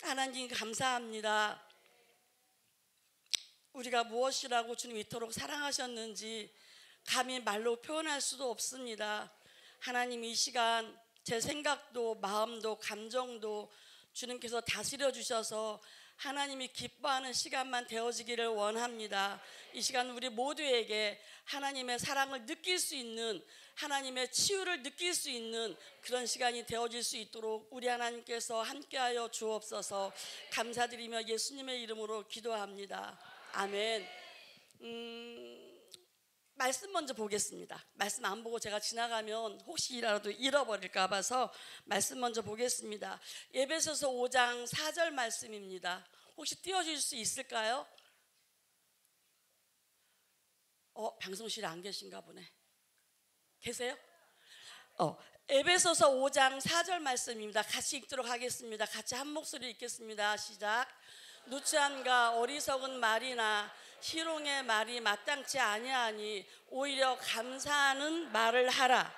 하나님 감사합니다. 우리가 무엇이라고 주님 이토록 사랑하셨는지 감히 말로 표현할 수도 없습니다. 하나님, 이 시간 제 생각도 마음도 감정도 주님께서 다스려 주셔서 하나님이 기뻐하는 시간만 되어지기를 원합니다. 이 시간 우리 모두에게 하나님의 사랑을 느낄 수 있는, 하나님의 치유를 느낄 수 있는 그런 시간이 되어질 수 있도록 우리 하나님께서 함께하여 주옵소서. 감사드리며 예수님의 이름으로 기도합니다. 아멘. 말씀 먼저 보겠습니다. 말씀 안 보고 제가 지나가면 혹시라도 잃어버릴까 봐서 말씀 먼저 보겠습니다. 에베소서 5장 4절 말씀입니다. 혹시 띄워줄 수 있을까요? 방송실에 안 계신가 보네. 계세요? 에베소서 5장 4절 말씀입니다. 같이 읽도록 하겠습니다. 같이 한 목소리 읽겠습니다. 시작. 누추함과 어리석은 말이나 희롱의 말이 마땅치 아니하니 오히려 감사하는 말을 하라.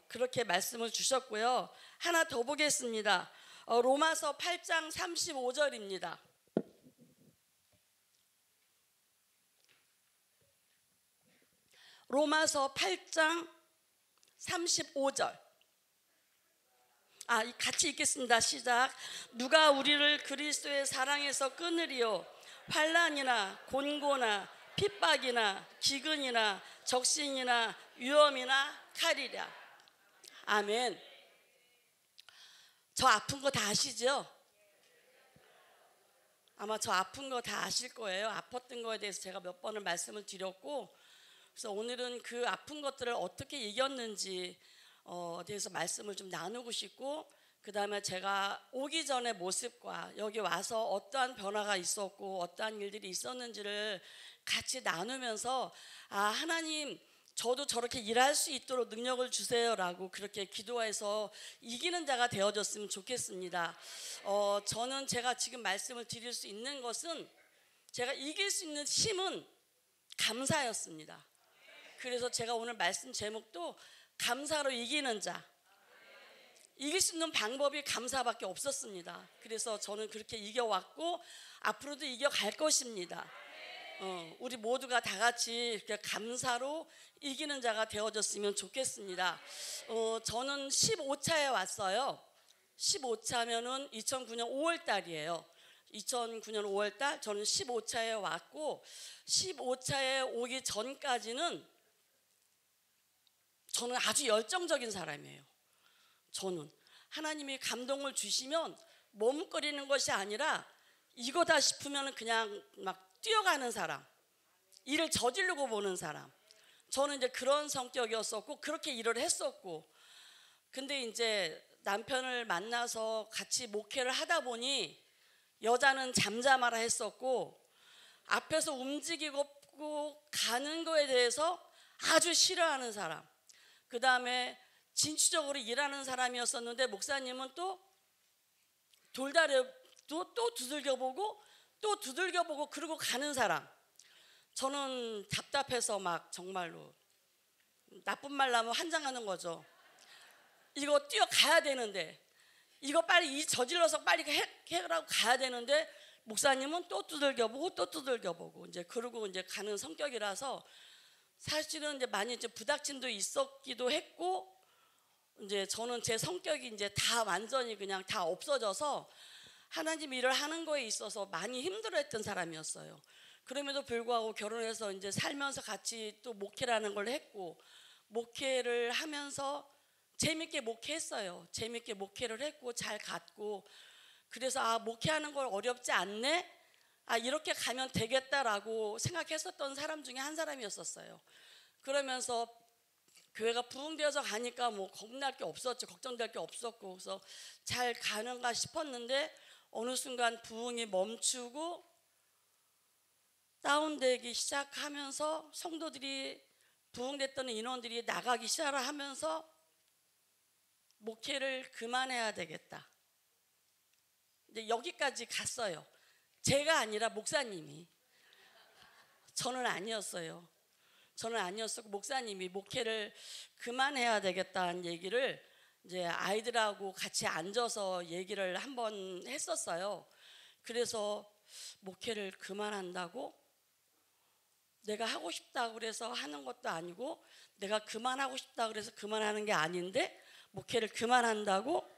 그렇게 말씀을 주셨고요. 하나 더 보겠습니다. 로마서 8장 35절입니다. 로마서 8장 35절. 같이 읽겠습니다. 시작. 누가 우리를 그리스도의 사랑에서 끊으리요? 환난이나 곤고나 핍박이나 기근이나 적신이나 위험이나 칼이랴. 아멘. 저 아픈 거 다 아시죠? 아마 저 아픈 거 다 아실 거예요. 아팠던 거에 대해서 제가 몇 번을 말씀을 드렸고, 그래서 오늘은 그 아픈 것들을 어떻게 이겼는지 대해서 말씀을 좀 나누고 싶고, 그 다음에 제가 오기 전의 모습과 여기 와서 어떠한 변화가 있었고 어떠한 일들이 있었는지를 같이 나누면서 하나님, 저도 저렇게 일할 수 있도록 능력을 주세요라고 그렇게 기도해서 이기는 자가 되어졌으면 좋겠습니다. 저는 제가 지금 말씀을 드릴 수 있는 것은, 제가 이길 수 있는 힘은 감사였습니다. 그래서 제가 오늘 말씀 제목도 감사로 이기는 자, 이길 수 있는 방법이 감사밖에 없었습니다. 그래서 저는 그렇게 이겨왔고 앞으로도 이겨갈 것입니다. 우리 모두가 다 같이 이렇게 감사로 이기는 자가 되어졌으면 좋겠습니다. 저는 15차에 왔어요. 15차면은 2009년 5월 달이에요. 2009년 5월 달 저는 15차에 왔고, 15차에 오기 전까지는 저는 아주 열정적인 사람이에요. 저는 하나님이 감동을 주시면 머뭇거리는 것이 아니라 이거다 싶으면 그냥 막 뛰어가는 사람, 일을 저지르고 보는 사람. 저는 이제 그런 성격이었었고 그렇게 일을 했었고, 근데 이제 남편을 만나서 같이 목회를 하다 보니 여자는 잠잠하라 했었고 앞에서 움직이고 가는 거에 대해서 아주 싫어하는 사람, 그 다음에 진취적으로 일하는 사람이었었는데, 목사님은 또 돌다리 또 두들겨보고 또 두들겨보고 그러고 가는 사람. 저는 답답해서 막 정말로 나쁜 말 나면 환장하는 거죠. 이거 뛰어가야 되는데, 이거 빨리 저질러서 빨리 해라고 가야 되는데, 목사님은 또 두들겨보고 또 두들겨보고 이제 그러고 이제 가는 성격이라서 사실은 이제 많이 이제 부닥침도 있었기도 했고, 이제 저는 제 성격이 이제 다 완전히 그냥 다 없어져서 하나님 일을 하는 거에 있어서 많이 힘들어했던 사람이었어요. 그럼에도 불구하고 결혼해서 이제 살면서 같이 또 목회라는 걸 했고, 목회를 하면서 재밌게 목회했어요. 재밌게 목회를 했고 잘 갔고, 그래서 목회하는 걸 어렵지 않네, 이렇게 가면 되겠다라고 생각했었던 사람 중에 한 사람이었었어요. 그러면서 교회가 부흥되어서 가니까 뭐 겁날 게 없었죠. 걱정될 게 없었고, 그래서 잘 가는가 싶었는데 어느 순간 부흥이 멈추고 다운되기 시작하면서 성도들이, 부흥됐던 인원들이 나가기 시작하면서 목회를 그만해야 되겠다, 이제 여기까지 갔어요. 제가 아니라 목사님이. 저는 아니었어요. 저는 아니었었고 목사님이 목회를 그만해야 되겠다는 얘기를 이제 아이들하고 같이 앉아서 얘기를 한번 했었어요. 그래서 목회를 그만한다고? 내가 하고 싶다고 그래서 하는 것도 아니고 내가 그만하고 싶다고 그래서 그만하는 게 아닌데 목회를 그만한다고?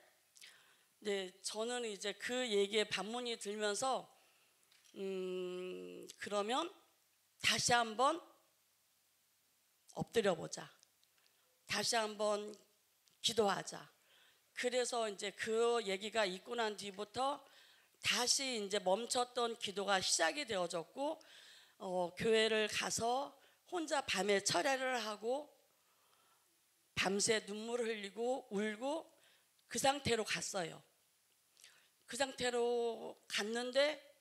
네, 저는 이제 그 얘기에 반문이 들면서 그러면 다시 한번 엎드려 보자. 다시 한번 기도하자. 그래서 이제 그 얘기가 있고 난 뒤부터 다시 이제 멈췄던 기도가 시작이 되어졌고 교회를 가서 혼자 밤에 철야를 하고 밤새 눈물을 흘리고 울고 그 상태로 갔어요. 그 상태로 갔는데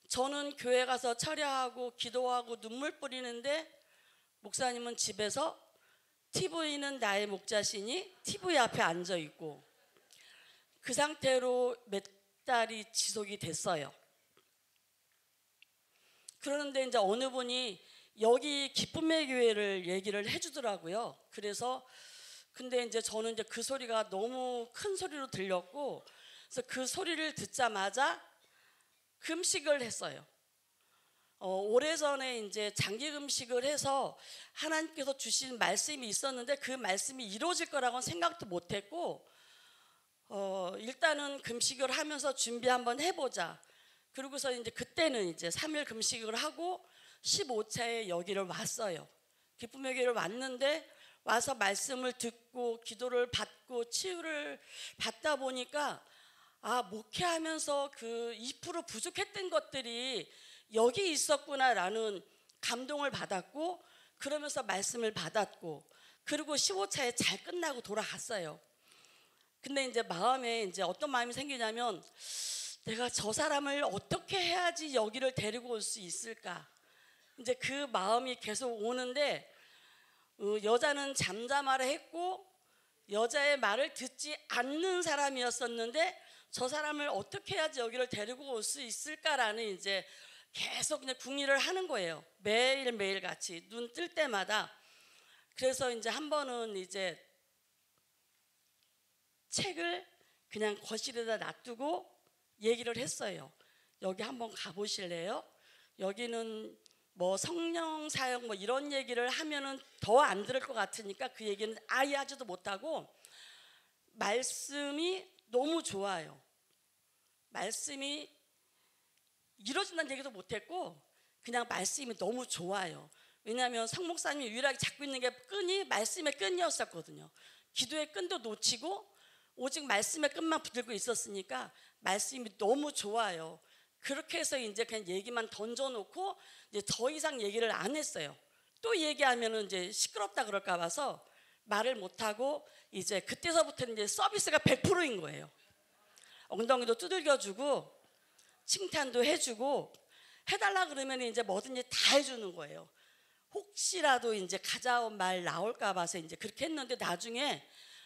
저는 교회 가서 철야하고 기도하고 눈물 뿌리는데 목사님은 집에서 TV는 나의 목자시니 TV 앞에 앉아 있고 그 상태로 몇 달이 지속이 됐어요. 그러는데 이제 어느 분이 여기 기쁨의 교회를 얘기를 해주더라고요. 그래서 근데 이제 저는 이제 그 소리가 너무 큰 소리로 들렸고 그래서 그 소리를 듣자마자 금식을 했어요. 오래전에 이제 장기 금식을 해서 하나님께서 주신 말씀이 있었는데 그 말씀이 이루어질 거라고는 생각도 못했고 일단은 금식을 하면서 준비 한번 해보자. 그러고서 이제 그때는 이제 3일 금식을 하고 15차에 여기를 왔어요. 기쁨의 교회를 왔는데 와서 말씀을 듣고 기도를 받고 치유를 받다 보니까 목회하면서 그 2% 부족했던 것들이 여기 있었구나라는 감동을 받았고 그러면서 말씀을 받았고 그리고 15차에 잘 끝나고 돌아갔어요. 근데 이제 마음에 이제 어떤 마음이 생기냐면 내가 저 사람을 어떻게 해야지 여기를 데리고 올 수 있을까? 이제 그 마음이 계속 오는데 여자는 잠잠하라 했고 여자의 말을 듣지 않는 사람이었었는데 저 사람을 어떻게 해야지 여기를 데리고 올 수 있을까라는 이제 계속 그냥 궁리를 하는 거예요. 매일매일 같이 눈 뜰 때마다. 그래서 이제 한 번은 이제 책을 그냥 거실에다 놔두고 얘기를 했어요. 여기 한번 가보실래요? 여기는 뭐 성령 사역 뭐 이런 얘기를 하면은 더 안 들을 것 같으니까 그 얘기는 아예 하지도 못하고 말씀이 너무 좋아요. 말씀이 이루어진다는 얘기도 못했고 그냥 말씀이 너무 좋아요. 왜냐하면 성 목사님이 유일하게 잡고 있는 게 끈이 말씀의 끈이었었거든요. 기도의 끈도 놓치고 오직 말씀의 끈만 붙들고 있었으니까 말씀이 너무 좋아요. 그렇게 해서 이제 그냥 얘기만 던져놓고 이제 더 이상 얘기를 안 했어요. 또 얘기하면은 이제 시끄럽다 그럴까 봐서 말을 못하고 이제 그때서부터는 이제 서비스가 100%인 거예요. 엉덩이도 두들겨주고 칭찬도 해주고 해달라 그러면 이제 뭐든지 다 해주는 거예요. 혹시라도 이제 가져온 말 나올까 봐서 이제 그렇게 했는데 나중에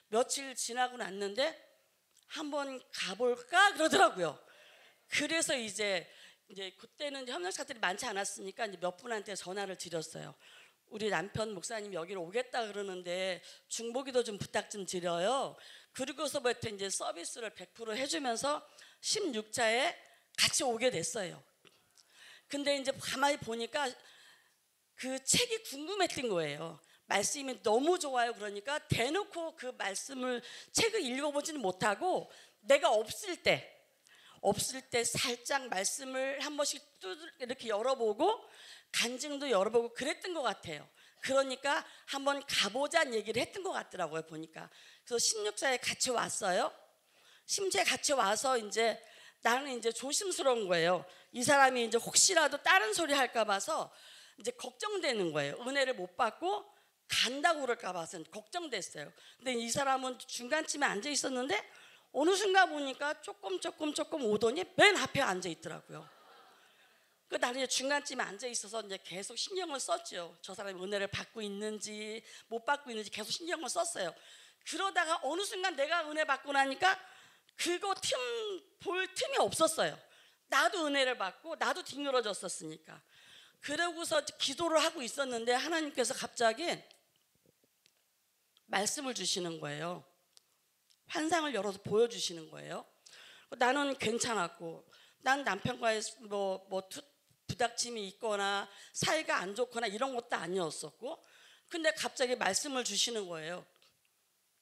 며칠 지나고 났는데 한번 가볼까 그러더라고요. 그래서 이제 그때는 협력사들이 많지 않았으니까 이제 몇 분한테 전화를 드렸어요. 우리 남편 목사님 여기로 오겠다 그러는데 중보기도 좀 부탁 좀 드려요. 그리고서부터 이제 서비스를 100% 해주면서 16차에 같이 오게 됐어요. 근데 이제 가만히 보니까 그 책이 궁금했던 거예요. 말씀이 너무 좋아요. 그러니까 대놓고 그 말씀을 책을 읽어보지는 못하고 내가 없을 때 살짝 말씀을 한 번씩 이렇게 열어보고 간증도 열어보고 그랬던 것 같아요. 그러니까 한번 가보자는 얘기를 했던 것 같더라고요. 보니까. 그래서 16차에 같이 왔어요. 심지어 같이 와서 이제 나는 이제 조심스러운 거예요. 이 사람이 이제 혹시라도 다른 소리 할까 봐서 이제 걱정되는 거예요. 은혜를 못 받고 간다고 그럴까 봐서 걱정됐어요. 근데 이 사람은 중간쯤에 앉아 있었는데 어느 순간 보니까 조금 오더니 맨 앞에 앉아 있더라고요. 그 나는 중간쯤에 앉아 있어서 이제 계속 신경을 썼죠. 저 사람이 은혜를 받고 있는지 못 받고 있는지 계속 신경을 썼어요. 그러다가 어느 순간 내가 은혜 받고 나니까 그거 볼 틈이 없었어요. 나도 은혜를 받고 나도 뒷늘어졌었으니까. 그러고서 기도를 하고 있었는데 하나님께서 갑자기 말씀을 주시는 거예요. 환상을 열어서 보여주시는 거예요. 나는 괜찮았고, 난 남편과의 부닥침이 있거나 사이가 안 좋거나 이런 것도 아니었었고, 근데 갑자기 말씀을 주시는 거예요.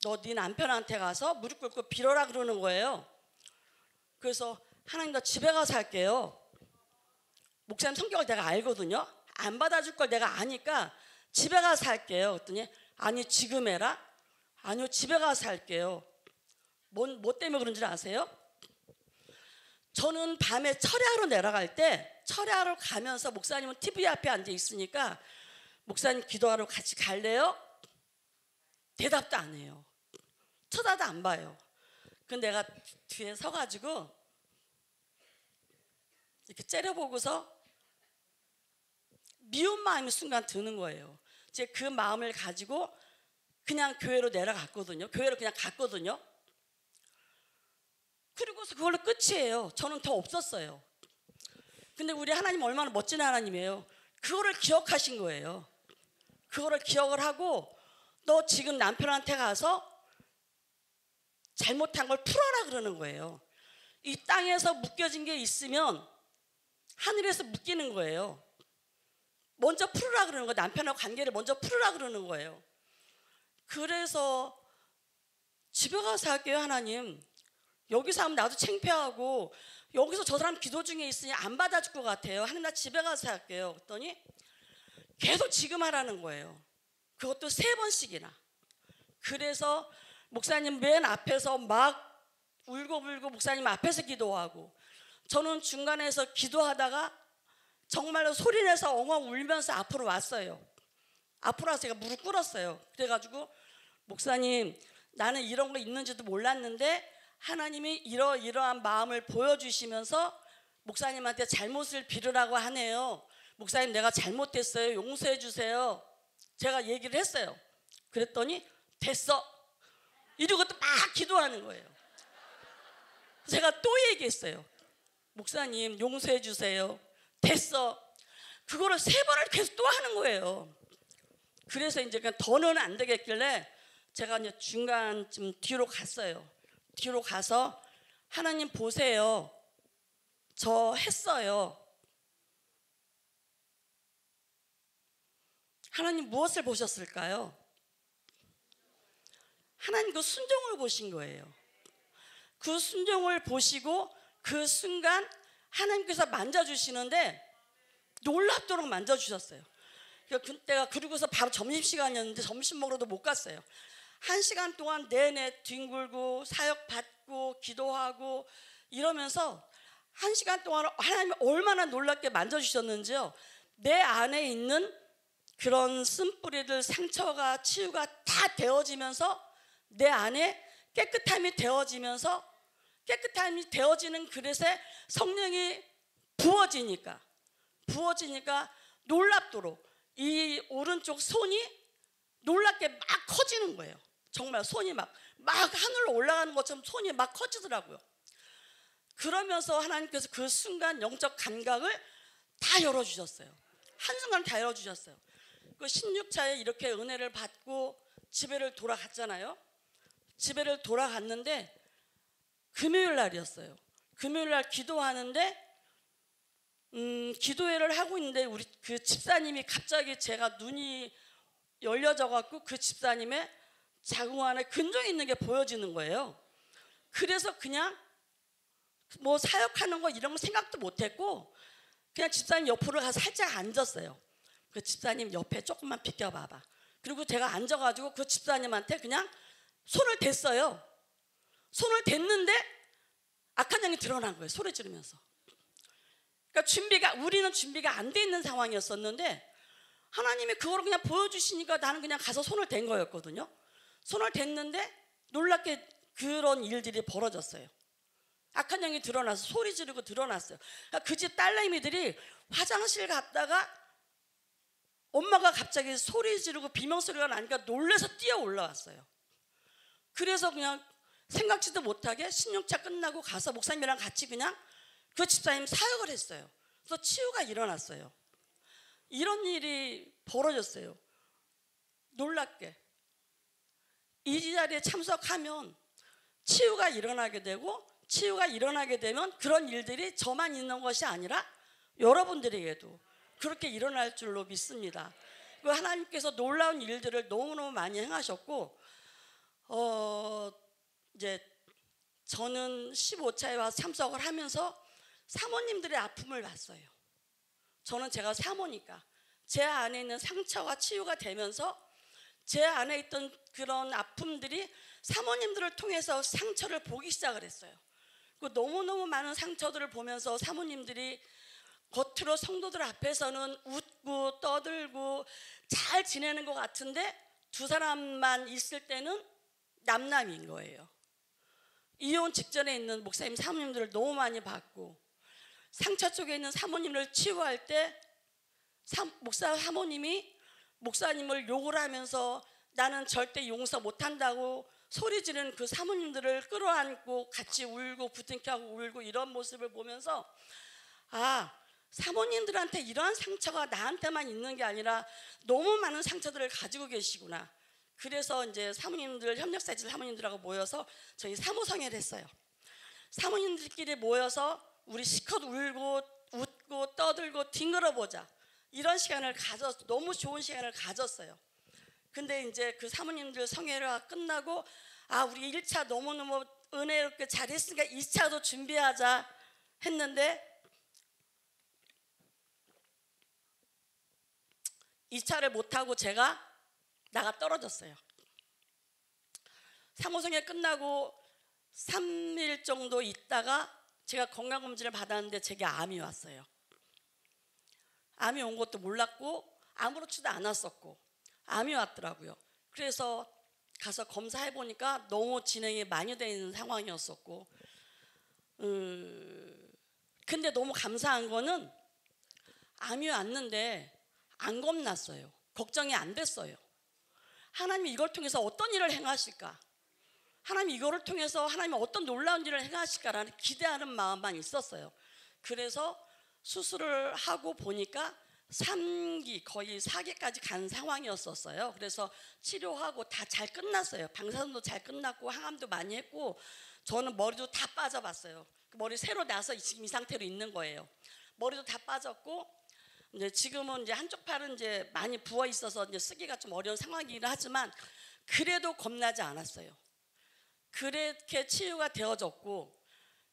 너 네 남편한테 가서 무릎 꿇고 빌어라 그러는 거예요. 그래서 하나님, 나 집에 가서 할게요. 목사님 성격을 내가 알거든요. 안 받아줄 걸 내가 아니까 집에 가서 할게요. 그랬더니 아니 지금 해라. 아니요, 집에 가서 할게요. 뭐 때문에 그런 줄 아세요? 저는 밤에 철야하러 내려갈 때 철야하러 가면서 목사님은 TV 앞에 앉아 있으니까 목사님 기도하러 같이 갈래요? 대답도 안 해요. 쳐다도 안 봐요. 근데 내가 뒤에 서가지고 이렇게 째려보고서 미운 마음이 순간 드는 거예요. 이제 그 마음을 가지고 그냥 교회로 내려갔거든요. 교회로 그냥 갔거든요. 그리고서 그걸로 끝이에요. 저는 더 없었어요. 근데 우리 하나님 얼마나 멋진 하나님이에요. 그거를 기억하신 거예요. 그거를 기억을 하고 너 지금 남편한테 가서 잘못한 걸 풀어라 그러는 거예요. 이 땅에서 묶여진 게 있으면 하늘에서 묶이는 거예요. 먼저 풀으라 그러는 거예요. 남편하고 관계를 먼저 풀으라 그러는 거예요. 그래서 집에 가서 할게요. 하나님, 여기서 하면 나도 창피하고 여기서 저 사람 기도 중에 있으니 안 받아줄 것 같아요. 하나님, 나 집에 가서 할게요. 그랬더니 계속 지금 하라는 거예요. 그것도 3번씩이나. 그래서 목사님 맨 앞에서 막 울고불고 목사님 앞에서 기도하고, 저는 중간에서 기도하다가 정말로 소리내서 엉엉 울면서 앞으로 왔어요. 앞으로 와서 제가 무릎 꿇었어요. 그래가지고 목사님, 나는 이런 거 있는지도 몰랐는데 하나님이 이러한 마음을 보여주시면서 목사님한테 잘못을 빌으라고 하네요. 목사님, 내가 잘못했어요. 용서해 주세요. 제가 얘기를 했어요. 그랬더니 됐어 이러고 또 막 기도하는 거예요. 제가 또 얘기했어요. 목사님, 용서해 주세요. 됐어. 그거를 3번을 계속 또 하는 거예요. 그래서 이제 더는 안 되겠길래 제가 이제 중간쯤 뒤로 갔어요. 뒤로 가서 하나님 보세요. 저 했어요. 하나님 무엇을 보셨을까요? 하나님 그 순종을 보신 거예요. 그 순종을 보시고 그 순간 하나님께서 만져주시는데 놀랍도록 만져주셨어요. 그때가 그리고서 바로 점심시간이었는데 점심 먹으러도 못 갔어요. 1시간 동안 내내 뒹굴고 사역 받고 기도하고 이러면서 1시간 동안 하나님이 얼마나 놀랍게 만져주셨는지요. 내 안에 있는 그런 쓴뿌리들, 상처가 치유가 다 되어지면서 내 안에 깨끗함이 되어지면서, 깨끗함이 되어지는 그릇에 성령이 부어지니까 놀랍도록 이 오른쪽 손이 놀랍게 막 커지는 거예요. 정말 손이 막 하늘로 올라가는 것처럼 손이 막 커지더라고요. 그러면서 하나님께서 그 순간 영적 감각을 다 열어주셨어요. 한순간 다 열어주셨어요. 그 16차에 이렇게 은혜를 받고 집에를 돌아갔잖아요. 집에를 돌아갔는데 금요일 날이었어요. 금요일 날 기도하는데 기도회를 하고 있는데 우리 그 집사님이 갑자기 제가 눈이 열려져 갖고 그 집사님의 자궁 안에 근종이 있는 게 보여지는 거예요. 그래서 그냥 뭐 사역하는 거 이런 거 생각도 못했고 그냥 집사님 옆으로 가서 살짝 앉았어요. 그 집사님 옆에 조금만 비켜봐봐. 그리고 제가 앉아가지고 그 집사님한테 그냥 손을 댔어요. 손을 댔는데 악한 영이 드러난 거예요. 소리 지르면서. 그러니까 우리는 준비가 안 돼 있는 상황이었었는데 하나님이 그걸 그냥 보여주시니까 나는 그냥 가서 손을 댄 거였거든요. 손을 댔는데 놀랍게 그런 일들이 벌어졌어요. 악한 영이 드러나서 소리 지르고 드러났어요. 그 집 딸내미들이 화장실 갔다가 엄마가 갑자기 소리 지르고 비명소리가 나니까 놀라서 뛰어 올라왔어요. 그래서 그냥 생각지도 못하게 16차 끝나고 가서 목사님이랑 같이 그냥 그 집사님 사역을 했어요. 그래서 치유가 일어났어요. 이런 일이 벌어졌어요. 놀랍게. 이 자리에 참석하면 치유가 일어나게 되고, 치유가 일어나게 되면 그런 일들이 저만 있는 것이 아니라 여러분들에게도 그렇게 일어날 줄로 믿습니다. 하나님께서 놀라운 일들을 너무너무 많이 행하셨고, 이제 저는 15차에 와서 참석을 하면서 사모님들의 아픔을 봤어요. 저는 제가 사모니까 제 안에 있는 상처가 치유가 되면서 제 안에 있던 그런 아픔들이 사모님들을 통해서 상처를 보기 시작을 했어요. 너무너무 많은 상처들을 보면서 사모님들이 겉으로 성도들 앞에서는 웃고 떠들고 잘 지내는 것 같은데 두 사람만 있을 때는 남남인 거예요. 이혼 직전에 있는 목사님 사모님들을 너무 많이 봤고, 상처 쪽에 있는 사모님을 치유할 때 목사 사모님이 목사님을 욕을 하면서 나는 절대 용서 못한다고 소리 지르는 그 사모님들을 끌어안고 같이 울고 부둥켜하고 울고 이런 모습을 보면서, 아, 사모님들한테 이러한 상처가 나한테만 있는 게 아니라 너무 많은 상처들을 가지고 계시구나. 그래서 이제 사모님들, 협력사질 사모님들하고 모여서 저희 사모성회를 했어요. 사모님들끼리 모여서 우리 실컷 울고 웃고 떠들고 뒹굴어보자, 이런 시간을 가졌, 너무 좋은 시간을 가졌어요. 근데 이제 그 사모님들 성회가 끝나고, 아, 우리 1차 너무너무 은혜롭게 잘했으니까 2차도 준비하자 했는데 2차를 못하고 제가 나가 떨어졌어요. 사모성회 끝나고 3일 정도 있다가 제가 건강검진을 받았는데 제게 암이 왔어요. 암이 온 것도 몰랐고 아무렇지도 않았었고 암이 왔더라고요. 그래서 가서 검사해보니까 너무 진행이 많이 되어 있는 상황이었었고, 근데 너무 감사한 거는 암이 왔는데 안 겁났어요. 걱정이 안 됐어요. 하나님이 이걸 통해서 어떤 일을 행하실까, 하나님이 이거를 통해서 하나님이 어떤 놀라운 일을 행하실까라는 기대하는 마음만 있었어요. 그래서 수술을 하고 보니까 3기 거의 4기까지 간 상황이었었어요. 그래서 치료하고 다 잘 끝났어요. 방사선도 잘 끝났고 항암도 많이 했고, 저는 머리도 다 빠져봤어요. 머리 새로 나서 지금 이 상태로 있는 거예요. 머리도 다 빠졌고, 이제 지금은 이제 한쪽 팔은 이제 많이 부어 있어서 이제 쓰기가 좀 어려운 상황이긴 하지만 그래도 겁나지 않았어요. 그렇게 치유가 되어졌고,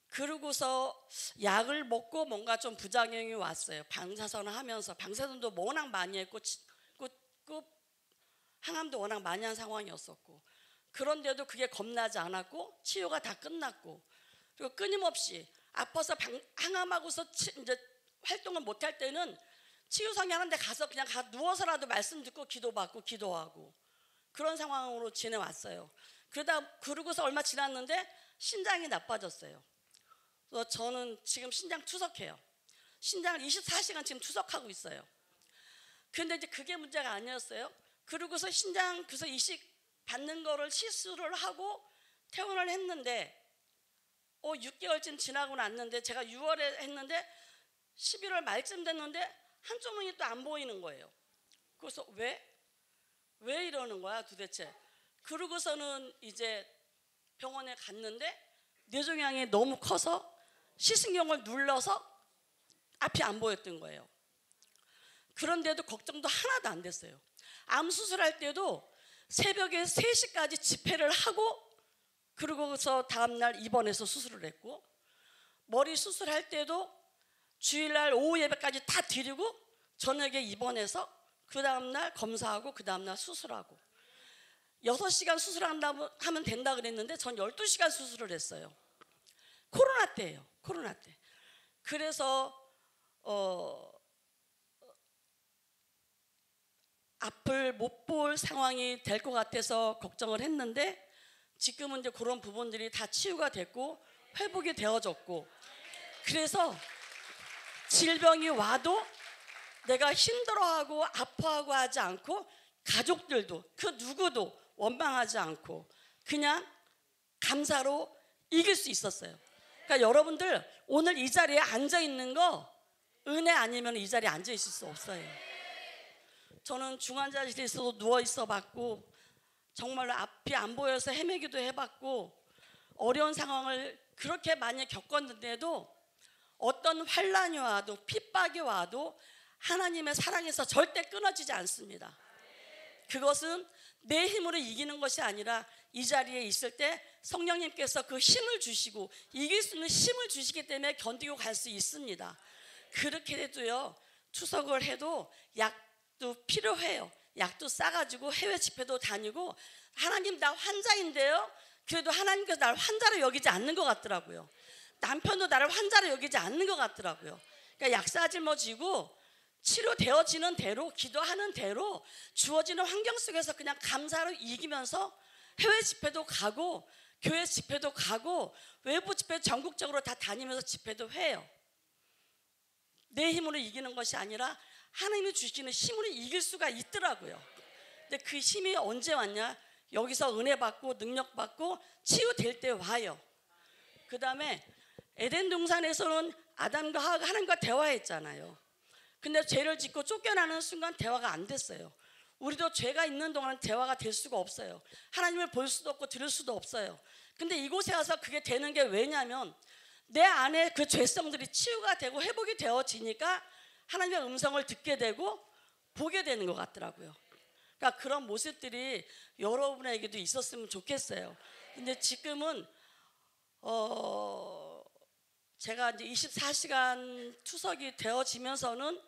그러고서 약을 먹고 뭔가 좀 부작용이 왔어요. 방사선을 하면서, 방사선도 워낙 많이 했고 항암도 워낙 많이 한 상황이었었고, 그런데도 그게 겁나지 않았고 치유가 다 끝났고, 그리고 끊임없이 아파서 항암하고서 이제 활동을 못할 때는 치유성회 하는 데 가서 그냥 누워서라도 말씀 듣고 기도받고 기도하고 그런 상황으로 지내왔어요. 그러고서 얼마 지났는데 신장이 나빠졌어요. 그래서 저는 지금 신장 투석해요. 신장을 24시간 지금 투석하고 있어요. 근데 이제 그게 문제가 아니었어요. 그러고서 신장 그래서 이식 받는 거를 시술을 하고 퇴원을 했는데 6개월쯤 지나고 났는데, 제가 6월에 했는데 11월 말쯤 됐는데 한쪽 눈이 또 안 보이는 거예요. 그래서 왜 이러는 거야 도대체. 그러고서는 이제 병원에 갔는데 뇌종양이 너무 커서 시승경을 눌러서 앞이 안 보였던 거예요. 그런데도 걱정도 하나도 안 됐어요. 암 수술할 때도 새벽에 3시까지 집회를 하고, 그러고서 다음날 입원해서 수술을 했고, 머리 수술할 때도 주일날 오후 예배까지 다 드리고 저녁에 입원해서 그 다음날 검사하고 그 다음날 수술하고, 6시간 수술한다고 하면 된다 그랬는데 전 12시간 수술을 했어요. 코로나 때예요. 코로나 때. 그래서 앞을 못 볼 상황이 될 것 같아서 걱정을 했는데, 지금은 이제 그런 부분들이 다 치유가 됐고 회복이 되어졌고, 그래서 질병이 와도 내가 힘들어하고 아파하고 하지 않고, 가족들도 그 누구도 원망하지 않고 그냥 감사로 이길 수 있었어요. 그러니까 여러분들 오늘 이 자리에 앉아 있는 거 은혜 아니면 이 자리에 앉아 있을 수 없어요. 저는 중환자실에서도 누워 있어 봤고, 정말로 앞이 안 보여서 헤매기도 해봤고, 어려운 상황을 그렇게 많이 겪었는데도 어떤 환난이 와도 핍박이 와도 하나님의 사랑에서 절대 끊어지지 않습니다. 그것은 내 힘으로 이기는 것이 아니라 이 자리에 있을 때 성령님께서 그 힘을 주시고 이길 수 있는 힘을 주시기 때문에 견디고 갈 수 있습니다. 그렇게 해도요, 추석을 해도 약도 필요해요. 약도 싸가지고 해외 집회도 다니고, 하나님 나 환자인데요, 그래도 하나님께서 나를 환자로 여기지 않는 것 같더라고요. 남편도 나를 환자로 여기지 않는 것 같더라고요. 그러니까 약 싸질머지고 치료되어지는 대로, 기도하는 대로 주어지는 환경 속에서 그냥 감사로 이기면서 해외 집회도 가고 교회 집회도 가고 외부 집회 전국적으로 다 다니면서 집회도 해요. 내 힘으로 이기는 것이 아니라 하나님이 주시는 힘으로 이길 수가 있더라고요. 근데 그 힘이 언제 왔냐? 여기서 은혜 받고 능력 받고 치유될 때 와요. 그 다음에 에덴 동산에서는 아담과 하와가 하나님과 대화했잖아요. 근데 죄를 짓고 쫓겨나는 순간 대화가 안 됐어요. 우리도 죄가 있는 동안 대화가 될 수가 없어요. 하나님을 볼 수도 없고 들을 수도 없어요. 근데 이곳에 와서 그게 되는 게 왜냐면 내 안에 그 죄성들이 치유가 되고 회복이 되어지니까 하나님의 음성을 듣게 되고 보게 되는 것 같더라고요. 그러니까 그런 모습들이 여러분에게도 있었으면 좋겠어요. 근데 지금은 제가 이제 24시간 투석이 되어지면서는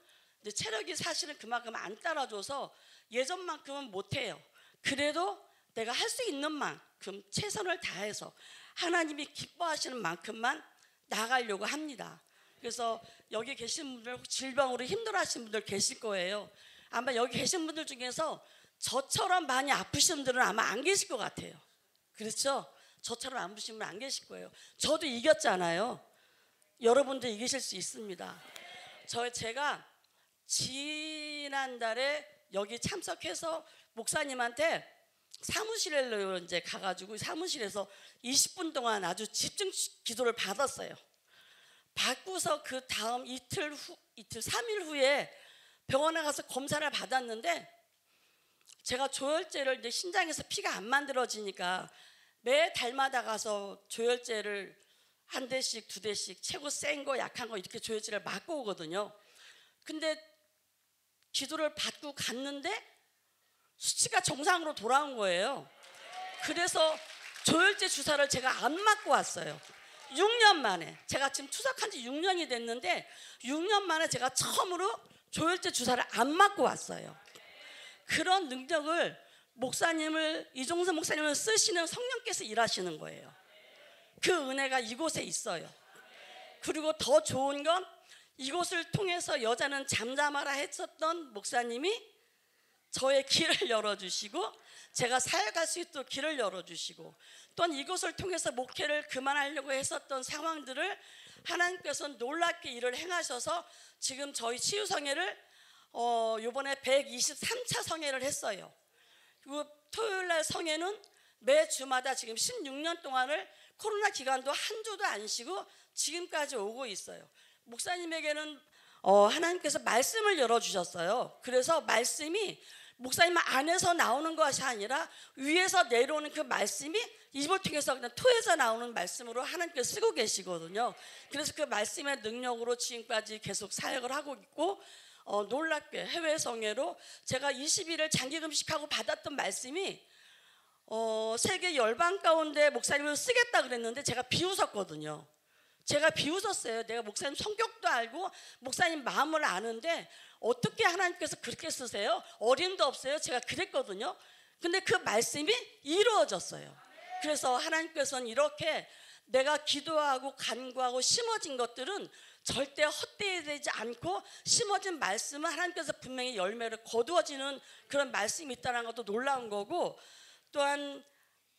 이제 체력이 사실은 그만큼 안 따라줘서 예전만큼은 못해요. 그래도 내가 할 수 있는 만큼 최선을 다해서 하나님이 기뻐하시는 만큼만 나가려고 합니다. 그래서 여기 계신 분들 질병으로 힘들어하시는 분들 계실 거예요. 아마 여기 계신 분들 중에서 저처럼 많이 아프신 분들은 아마 안 계실 것 같아요. 그렇죠? 저처럼 안 아프신 분은 안 계실 거예요. 저도 이겼잖아요. 여러분도 이기실 수 있습니다. 제가 지난달에 여기 참석해서 목사님한테 사무실로 이제 가가지고 사무실에서 20분 동안 아주 집중 기도를 받았어요. 받고서 그 다음 이틀 3일 후에 병원에 가서 검사를 받았는데, 제가 조혈제를 이제 신장에서 피가 안 만들어지니까 매 달마다 가서 조혈제를 한 대씩 두 대씩 최고 센 거 약한 거 이렇게 조혈제를 맞고 오거든요. 근데 기도를 받고 갔는데 수치가 정상으로 돌아온 거예요. 그래서 조혈제 주사를 제가 안 맞고 왔어요. 6년 만에. 제가 지금 투석한 지 6년이 됐는데 6년 만에 제가 처음으로 조혈제 주사를 안 맞고 왔어요. 그런 능력을 이종선 목사님을 쓰시는 성령께서 일하시는 거예요. 그 은혜가 이곳에 있어요. 그리고 더 좋은 건 이곳을 통해서 여자는 잠잠하라 했었던 목사님이 저의 길을 열어주시고 제가 사역할 수 있도록 길을 열어주시고, 또한 이곳을 통해서 목회를 그만하려고 했었던 상황들을 하나님께서 놀랍게 일을 행하셔서 지금 저희 치유성회를 이번에 123차 성회를 했어요. 그리고 토요일날 성회는 매 주마다 지금 16년 동안을 코로나 기간도 한 주도 안 쉬고 지금까지 오고 있어요. 목사님에게는 하나님께서 말씀을 열어주셨어요. 그래서 말씀이 목사님 안에서 나오는 것이 아니라 위에서 내려오는 그 말씀이 입을 통해서 그냥 토해서 나오는 말씀으로 하나님께서 쓰고 계시거든요. 그래서 그 말씀의 능력으로 지금까지 계속 사역을 하고 있고, 놀랍게 해외 성회로 제가 20일을 장기 금식하고 받았던 말씀이 세계 열방 가운데 목사님을 쓰겠다 그랬는데 제가 비웃었거든요. 제가 비웃었어요. 내가 목사님 성격도 알고 목사님 마음을 아는데 어떻게 하나님께서 그렇게 쓰세요? 어림도 없어요. 제가 그랬거든요. 근데 그 말씀이 이루어졌어요. 그래서 하나님께서는 이렇게 내가 기도하고 간구하고 심어진 것들은 절대 헛되지 않고 심어진 말씀은 하나님께서 분명히 열매를 거두어지는 그런 말씀이 있다는 것도 놀라운 거고, 또한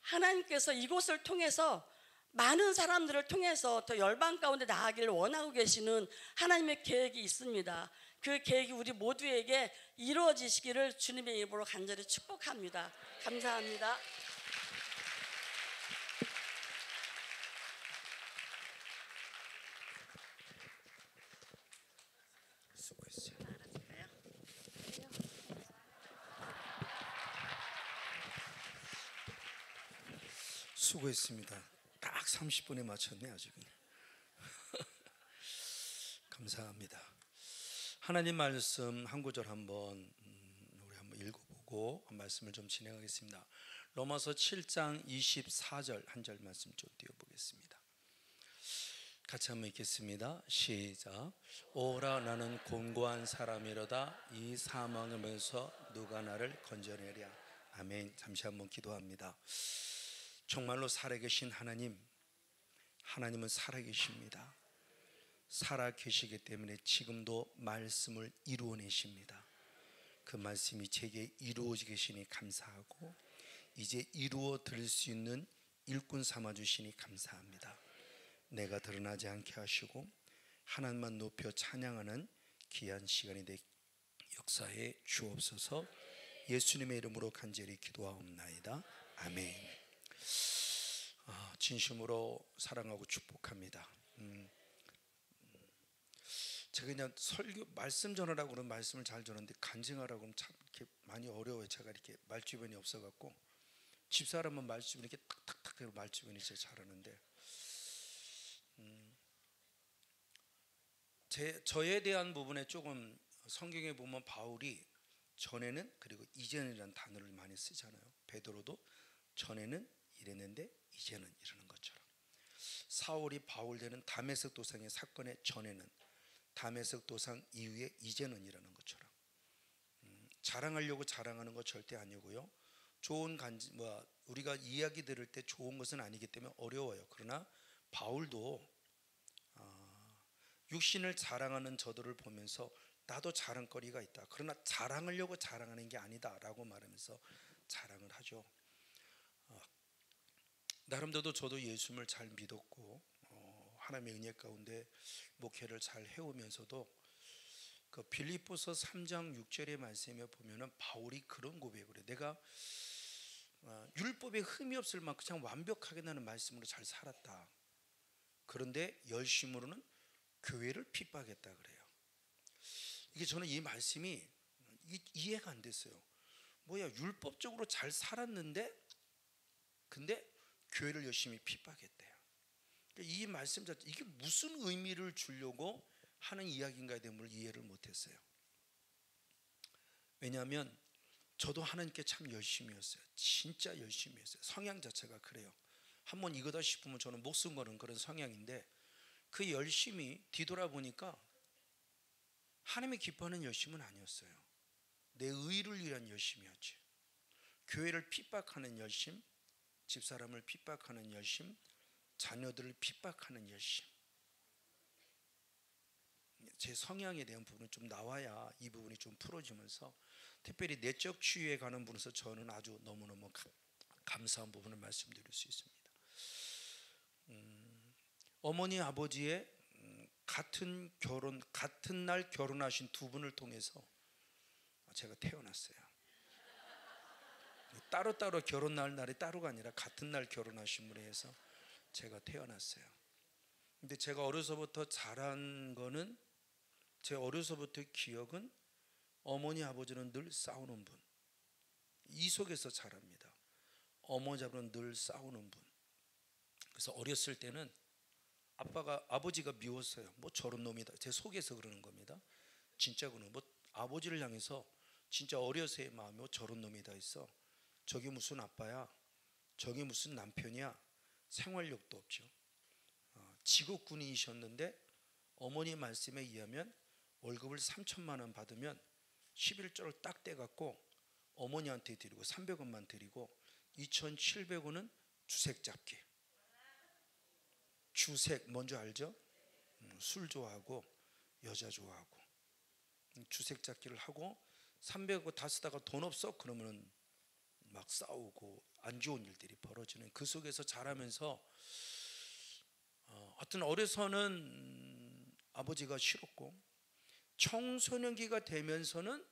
하나님께서 이곳을 통해서 많은 사람들을 통해서 더 열방 가운데 나아가기를 원하고 계시는 하나님의 계획이 있습니다. 그 계획이 우리 모두에게 이루어지시기를 주님의 이름으로 간절히 축복합니다. 감사합니다. 수고했습니다. 딱 30분에 맞췄네 아주 그냥. 감사합니다. 하나님 말씀 한 구절 한번 우리 한번 읽어보고 말씀을 좀 진행하겠습니다. 로마서 7장 24절 한 절 말씀 좀 띄워보겠습니다. 같이 한번 읽겠습니다. 시작. 오라 나는 곤고한 사람이로다. 이 사망에서 누가 나를 건져내랴. 아멘. 잠시 한번 기도합니다. 정말로 살아계신 하나님, 하나님은 살아계십니다. 살아계시기 때문에 지금도 말씀을 이루어내십니다. 그 말씀이 제게 이루어지게 계시니 감사하고 이제 이루어 드릴 수 있는 일꾼 삼아주시니 감사합니다. 내가 드러나지 않게 하시고 하나님만 높여 찬양하는 귀한 시간이 되 역사에 주옵소서. 예수님의 이름으로 간절히 기도하옵나이다. 아멘. 진심으로 사랑하고 축복합니다. 제가 그냥 설교 말씀 전하라고 그러면 말씀을 잘 전하는데 간증하라고 그러면 참 이렇게 많이 어려워요. 제가 이렇게 말주변이 없어갖고 집사람은 말주변 이렇게 탁탁탁 말주변이 제일 잘하는데 저에 대한 부분에 조금 성경에 보면 바울이 전에는 그리고 이제는이라는 단어를 많이 쓰잖아요. 베드로도 전에는 이랬는데 이제는 이러는 것처럼 사울이 바울 되는 다메섹 도상의 사건의 전에는 다메섹 도상 이후에 이제는 이러는 것처럼 자랑하려고 자랑하는 것 절대 아니고요. 좋은 우리가 이야기 들을 때 좋은 것은 아니기 때문에 어려워요. 그러나 바울도 육신을 자랑하는 저들을 보면서 나도 자랑거리가 있다. 그러나 자랑하려고 자랑하는 게 아니다라고 말하면서 자랑을 하죠. 나름대로 저도 예수님을 잘 믿었고 하나님의 은혜 가운데 목회를 잘 해오면서도 그 빌립보서 3장 6절의 말씀에 보면은 바울이 그런 고백을 해요. 내가 율법에 흠이 없을 만큼 그냥 완벽하게 나는 말씀으로 잘 살았다. 그런데 열심으로는 교회를 핍박했다 그래요. 이게 저는 이 말씀이 이해가 안 됐어요. 뭐야, 율법적으로 잘 살았는데 근데 교회를 열심히 핍박했대요. 이 말씀 자체 이게 무슨 의미를 주려고 하는 이야기인가에 대한 걸 이해를 못했어요. 왜냐하면 저도 하나님께 참 열심히 했어요. 진짜 열심히 했어요. 성향 자체가 그래요. 한번 이거다 싶으면 저는 목숨 거는 그런 성향인데 그 열심히 뒤돌아보니까 하나님이 기뻐하는 열심은 아니었어요. 내 의를 위한 열심이었지. 교회를 핍박하는 열심, 집사람을 핍박하는 열심, 자녀들을 핍박하는 열심. 제 성향에 대한 부분은 좀 나와야 이 부분이 좀 풀어지면서 특별히 내적 치유에 가는 부분에서 저는 아주 너무너무 감사한 부분을 말씀드릴 수 있습니다. 어머니 아버지의 같은 날 결혼하신 두 분을 통해서 제가 태어났어요. 따로따로 결혼할 날이 따로가 아니라 같은 날 결혼하신 분에 의해서 제가 태어났어요. 근데 제가 어려서부터 자란 거는 제 어려서부터의 기억은 어머니 아버지는 늘 싸우는 분, 이 속에서 자랍니다. 어머니 아버지는 늘 싸우는 분. 그래서 어렸을 때는 아버지가 미웠어요. 뭐 저런 놈이다. 제 속에서 그러는 겁니다. 진짜 그는 뭐 아버지를 향해서 진짜 어려서의 마음이 뭐 저런 놈이다 있어. 저게 무슨 아빠야? 저게 무슨 남편이야? 생활력도 없죠. 직업군인이셨는데 어머니 말씀에 의하면 월급을 3천만 원 받으면 11조를 딱 떼갖고 어머니한테 드리고 300원만 드리고 2,700원은 주색 잡기. 주색 뭔지 알죠? 술 좋아하고 여자 좋아하고 주색 잡기를 하고 300원 다 쓰다가 돈 없어? 그러면 막 싸우고 안 좋은 일들이 벌어지는 그 속에서 자라면서 하여튼 어려서는 아버지가 싫었고 청소년기가 되면서는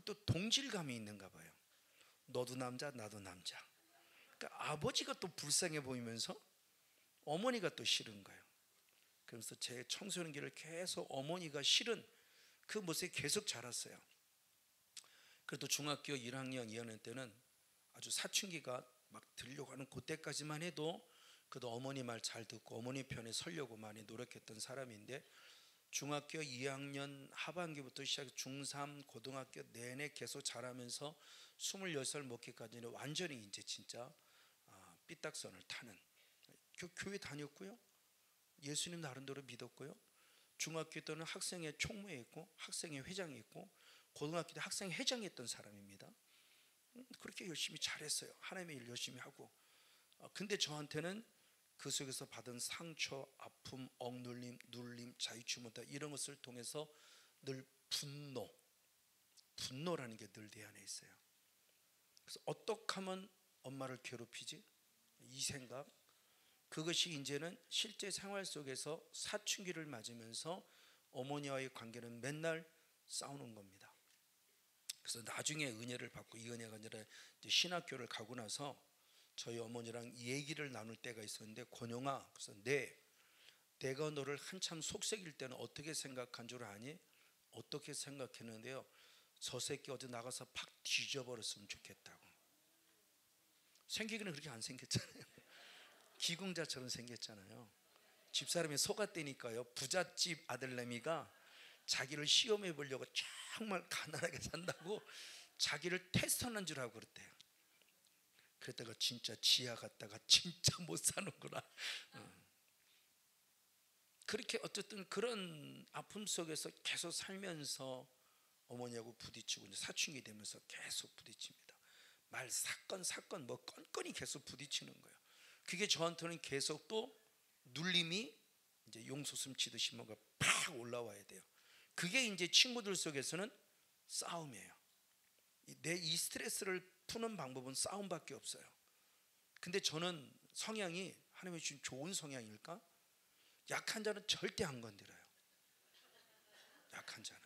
또 동질감이 있는가 봐요. 너도 남자 나도 남자. 그러니까 아버지가 또 불쌍해 보이면서 어머니가 또 싫은 거예요. 그래서 제 청소년기를 계속 어머니가 싫은 그 모습에 계속 자랐어요. 그래도 중학교 1학년 2학년 때는 아주 사춘기가 막 들려고 하는 그때까지만 해도 그래도 어머니 말 잘 듣고 어머니 편에 서려고 많이 노력했던 사람인데 중학교 2학년 하반기부터 시작해 중3 고등학교 내내 계속 자라면서 26살 먹기까지는 완전히 이제 진짜 삐딱선을 타는 교회 다녔고요. 예수님 나름대로 믿었고요. 중학교 때는 학생회 총무에 있고 학생회 회장이 있고 고등학교 때 학생 회장했던 사람입니다. 그렇게 열심히 잘했어요. 하나님의 일 열심히 하고. 근데 저한테는 그 속에서 받은 상처, 아픔, 억눌림, 눌림, 자유치 못함 이런 것을 통해서 늘 분노라는 게 늘 내 안에 있어요. 그래서 어떻게 하면 엄마를 괴롭히지? 이 생각. 그것이 이제는 실제 생활 속에서 사춘기를 맞으면서 어머니와의 관계는 맨날 싸우는 겁니다. 그래서 나중에 은혜를 받고 이 은혜가 아니라 이제 신학교를 가고 나서 저희 어머니랑 얘기를 나눌 때가 있었는데 권영아, 그래서 내가 너를 한참 속썩일 때는 어떻게 생각한 줄 아니? 어떻게 생각했는데요? 저 새끼 어디 나가서 팍 뒤져버렸으면 좋겠다고. 생기기는 그렇게 안 생겼잖아요. 기궁자처럼 생겼잖아요. 집사람이 속았다니까요. 부잣집 아들내미가 자기를 시험해 보려고 정말 가난하게 산다고 자기를 테스트하는 줄 알고 그랬대요. 그랬다가 진짜 지하 갔다가 진짜 못 사는구나. 그렇게 어쨌든 그런 아픔 속에서 계속 살면서 어머니하고 부딪히고 이제 사춘기 되면서 계속 부딪힙니다. 말 사건 뭐 건건이 계속 부딪히는 거예요. 그게 저한테는 계속 또 눌림이 이제 용솟음 치듯이 뭔가 팍 올라와야 돼요. 그게 이제 친구들 속에서는 싸움이에요. 이 스트레스를 푸는 방법은 싸움밖에 없어요. 근데 저는 성향이 하나님이 주신 좋은 성향일까? 약한 자는 절대 안 건드려요. 약한 자는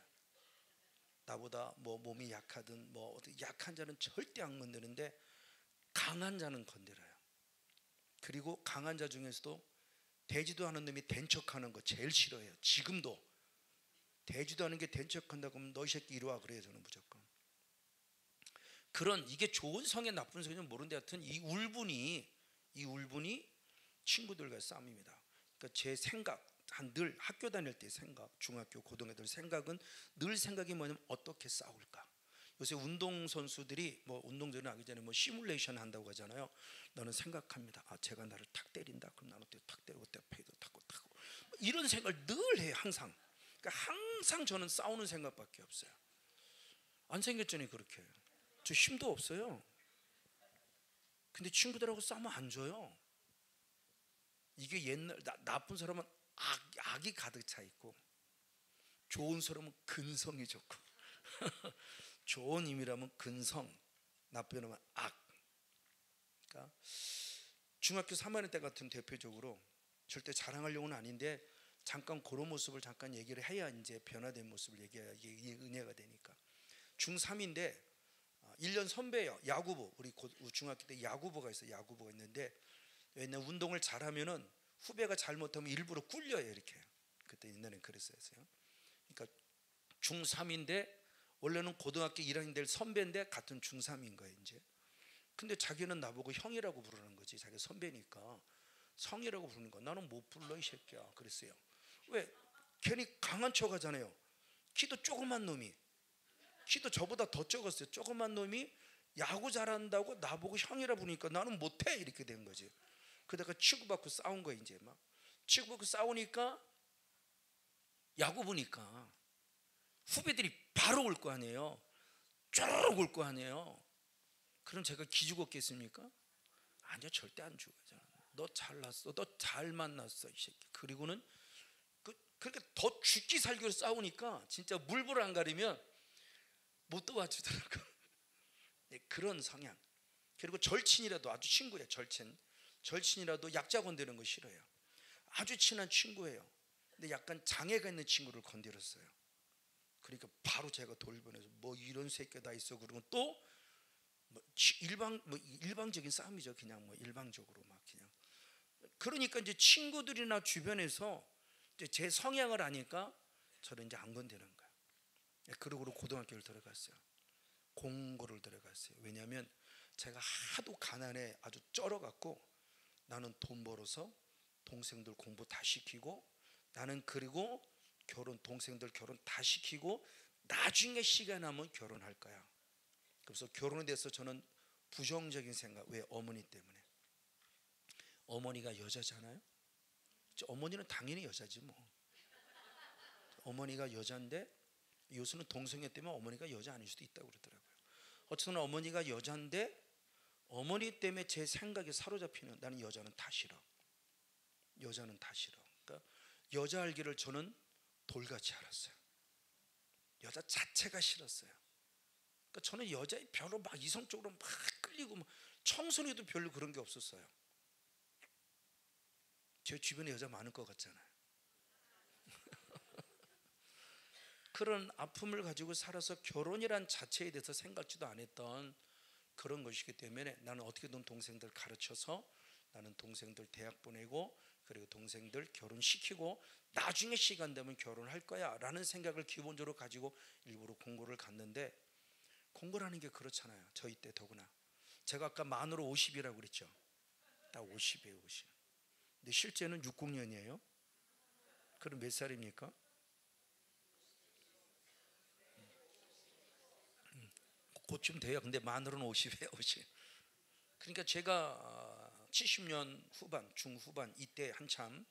나보다 뭐 몸이 약하든 뭐 약한 자는 절대 안 건드는데 강한 자는 건드려요. 그리고 강한 자 중에서도 되지도 않은 놈이 된 척하는 거 제일 싫어해요. 지금도 되지도 않은 게 된 척한다고 하면 너 이 새끼 이리 와 그래요. 저는 무조건. 그런 이게 좋은 성의 나쁜 성인은 모르는데 하여튼 이 울분이 친구들과 싸움입니다. 그러니까 제 생각 늘 학교 다닐 때 생각, 중학교 고등학교 생각은 늘 생각이 뭐냐면 어떻게 싸울까. 요새 운동선수들이 뭐 운동전에 하기 전에 뭐 시뮬레이션 한다고 하잖아요. 너는 생각합니다. 제가 나를 탁 때린다. 그럼 나는 탁 때리고 페이도 타고 이런 생각을 늘 해요. 항상. 그러니까 항상 저는 싸우는 생각밖에 없어요. 안 생겼잖아요. 그렇게 저 힘도 없어요. 근데 친구들하고 싸우면 안 져요. 이게 옛날 나쁜 사람은 악이 가득 차 있고 좋은 사람은 근성이 좋고 좋은 의미라면 근성, 나쁜 의미라면 악. 그러니까 중학교 3학년 때 같은 대표적으로 절대 자랑하려고는 아닌데 잠깐 그런 모습을 잠깐 얘기를 해야 이제 변화된 모습을 얘기해야 이게 은혜가 되니까. 중3인데 1년 선배예요. 야구부. 우리 중학교 때 야구부가 있어요. 야구부가 있는데 옛날 운동을 잘하면은 후배가 잘못하면 일부러 꿀려요. 이렇게. 그때 옛날엔 그랬어요. 그러니까 중3인데 원래는 고등학교 1학년 될 선배인데 같은 중3인 거예요. 이제. 근데 자기는 나보고 형이라고 부르는 거지. 자기 선배니까 성이라고 부르는 거. 나는 못 불러 이 새끼야. 그랬어요. 왜? 괜히 강한 척 하잖아요. 키도 조그만 놈이. 키도 저보다 더 적었어요. 조그만 놈이 야구 잘한다고 나보고 형이라 부르니까 나는 못해 이렇게 된 거지. 그러다가 치고받고 싸운 거예요. 이제 막 치고받고 싸우니까 야구 보니까 후배들이 바로 올 거 아니에요. 쪼르륵 올 거 아니에요. 그럼 제가 기죽었겠습니까? 아니요, 절대 안 죽어요. 너 잘났어, 너 잘 만났어 이 새끼. 그리고는 그렇게 더 죽기 살기로 싸우니까 진짜 물불 안 가리면 못 도와주더라고. 네, 그런 성향. 그리고 절친이라도 아주 친구예요. 절친이라도 약자 건드는 거 싫어요. 아주 친한 친구예요. 근데 약간 장애가 있는 친구를 건드렸어요. 그러니까 바로 제가 돌변해서 뭐 이런 새끼 다 있어. 그러면 또 뭐 일방적인 싸움이죠. 그냥 뭐 일방적으로 막 그냥. 그러니까 이제 친구들이나 주변에서 이제 제 성향을 아니까 저를 이제 안 건드는 거예요. 그러고 고등학교를 들어갔어요. 공고를 들어갔어요. 왜냐하면 제가 하도 가난에 아주 쩔어갖고 나는 돈 벌어서 동생들 공부 다 시키고, 나는 그리고 동생들 결혼 다 시키고 나중에 시간 나면 결혼할 거야. 그래서 결혼에 대해서 저는 부정적인 생각. 왜? 어머니 때문에. 어머니가 여자잖아요. 어머니는 당연히 여자지 뭐. 어머니가 여자인데 요새는 동성애 때문에 어머니가 여자 아닐 수도 있다고 그러더라고요. 어쨌든 어머니가 여자인데 어머니 때문에 제 생각에 사로잡히는, 나는 여자는 다 싫어. 여자는 다 싫어. 그러니까 여자 알기를 저는 돌같이 알았어요. 여자 자체가 싫었어요. 그러니까 저는 여자에 별로 막 이성적으로 막 끌리고, 막 청소년도 별로 그런 게 없었어요. 제 주변에 여자 많을 것 같잖아요. 그런 아픔을 가지고 살아서 결혼이란 자체에 대해서 생각지도 않았던 그런 것이기 때문에 나는 어떻게든 동생들 가르쳐서 나는 동생들 대학 보내고 그리고 동생들 결혼시키고 나중에 시간 되면 결혼할 거야 라는 생각을 기본적으로 가지고 일부러 공고를 갔는데, 공고라는 게 그렇잖아요. 저희 때 더구나. 제가 아까 만으로 50이라고 그랬죠. 딱 50이에요. 50. 근데 실제는 60년이에요. 그럼 몇 살입니까? 곧쯤 돼요. 근데 만으로는 50이에요. 50. 그러니까 제가 70년 후반, 중후반 이때 한참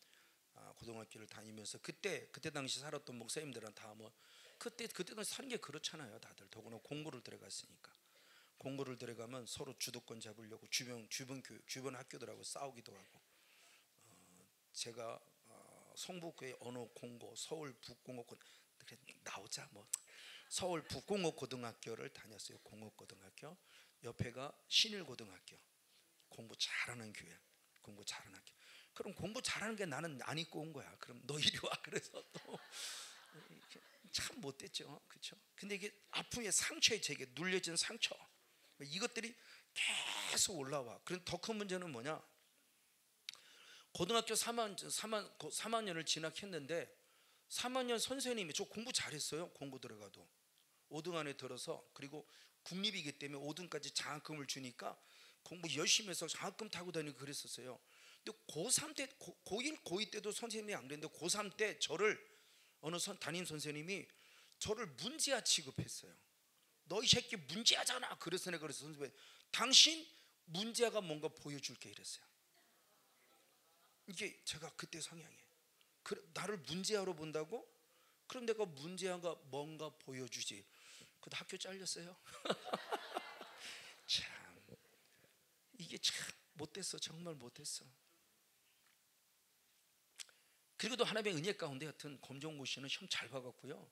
고등학교를 다니면서 그때 당시 살았던 목사님들은 다 뭐 그때는 사는 게 그렇잖아요. 다들 더구나 공고를 들어갔으니까. 공고를 들어가면 서로 주도권 잡으려고 주변 학교들하고 싸우기도 하고. 제가 성북교회 어느 공고, 서울 북공업 나오자 뭐 서울 북공업 고등학교를 다녔어요. 공업고등학교. 옆에가 신일고등학교. 공부 잘하는 교회, 공부 잘하는 학교. 그럼 공부 잘하는 게 나는 안 입고 온 거야. 그럼 너 이리 와. 그래서 또 참 못됐죠, 그렇죠? 근데 이게 아픔의 상처에 제게 눌려진 상처, 이것들이 계속 올라와. 그럼 더 큰 문제는 뭐냐? 고등학교 3학년을 진학했는데 3학년 선생님이, 저 공부 잘했어요. 공부 들어가도 5등 안에 들어서, 그리고 국립이기 때문에 5등까지 장학금을 주니까 공부 열심히 해서 장학금 타고 다니고 그랬었어요. 근데 고3 때, 고1, 고2 때도 선생님이 안 그랬는데 고3 때 저를 어느 담임 선생님이 저를 문제아 취급했어요. 너 이 새끼 문제아잖아. 그래서 내가 그래서 선생님, 당신 문제아가 뭔가 보여줄게 이랬어요. 이게 제가 그때 성향이에요. 나를 문제아로 본다고? 그럼 내가 문제아가 뭔가 보여주지. 그때 학교 잘렸어요. 참 이게 참 못됐어. 정말 못됐어. 그리고 또 하나님의 은혜 가운데 하여튼 검정고 씨는 시험 잘 봐갖고요.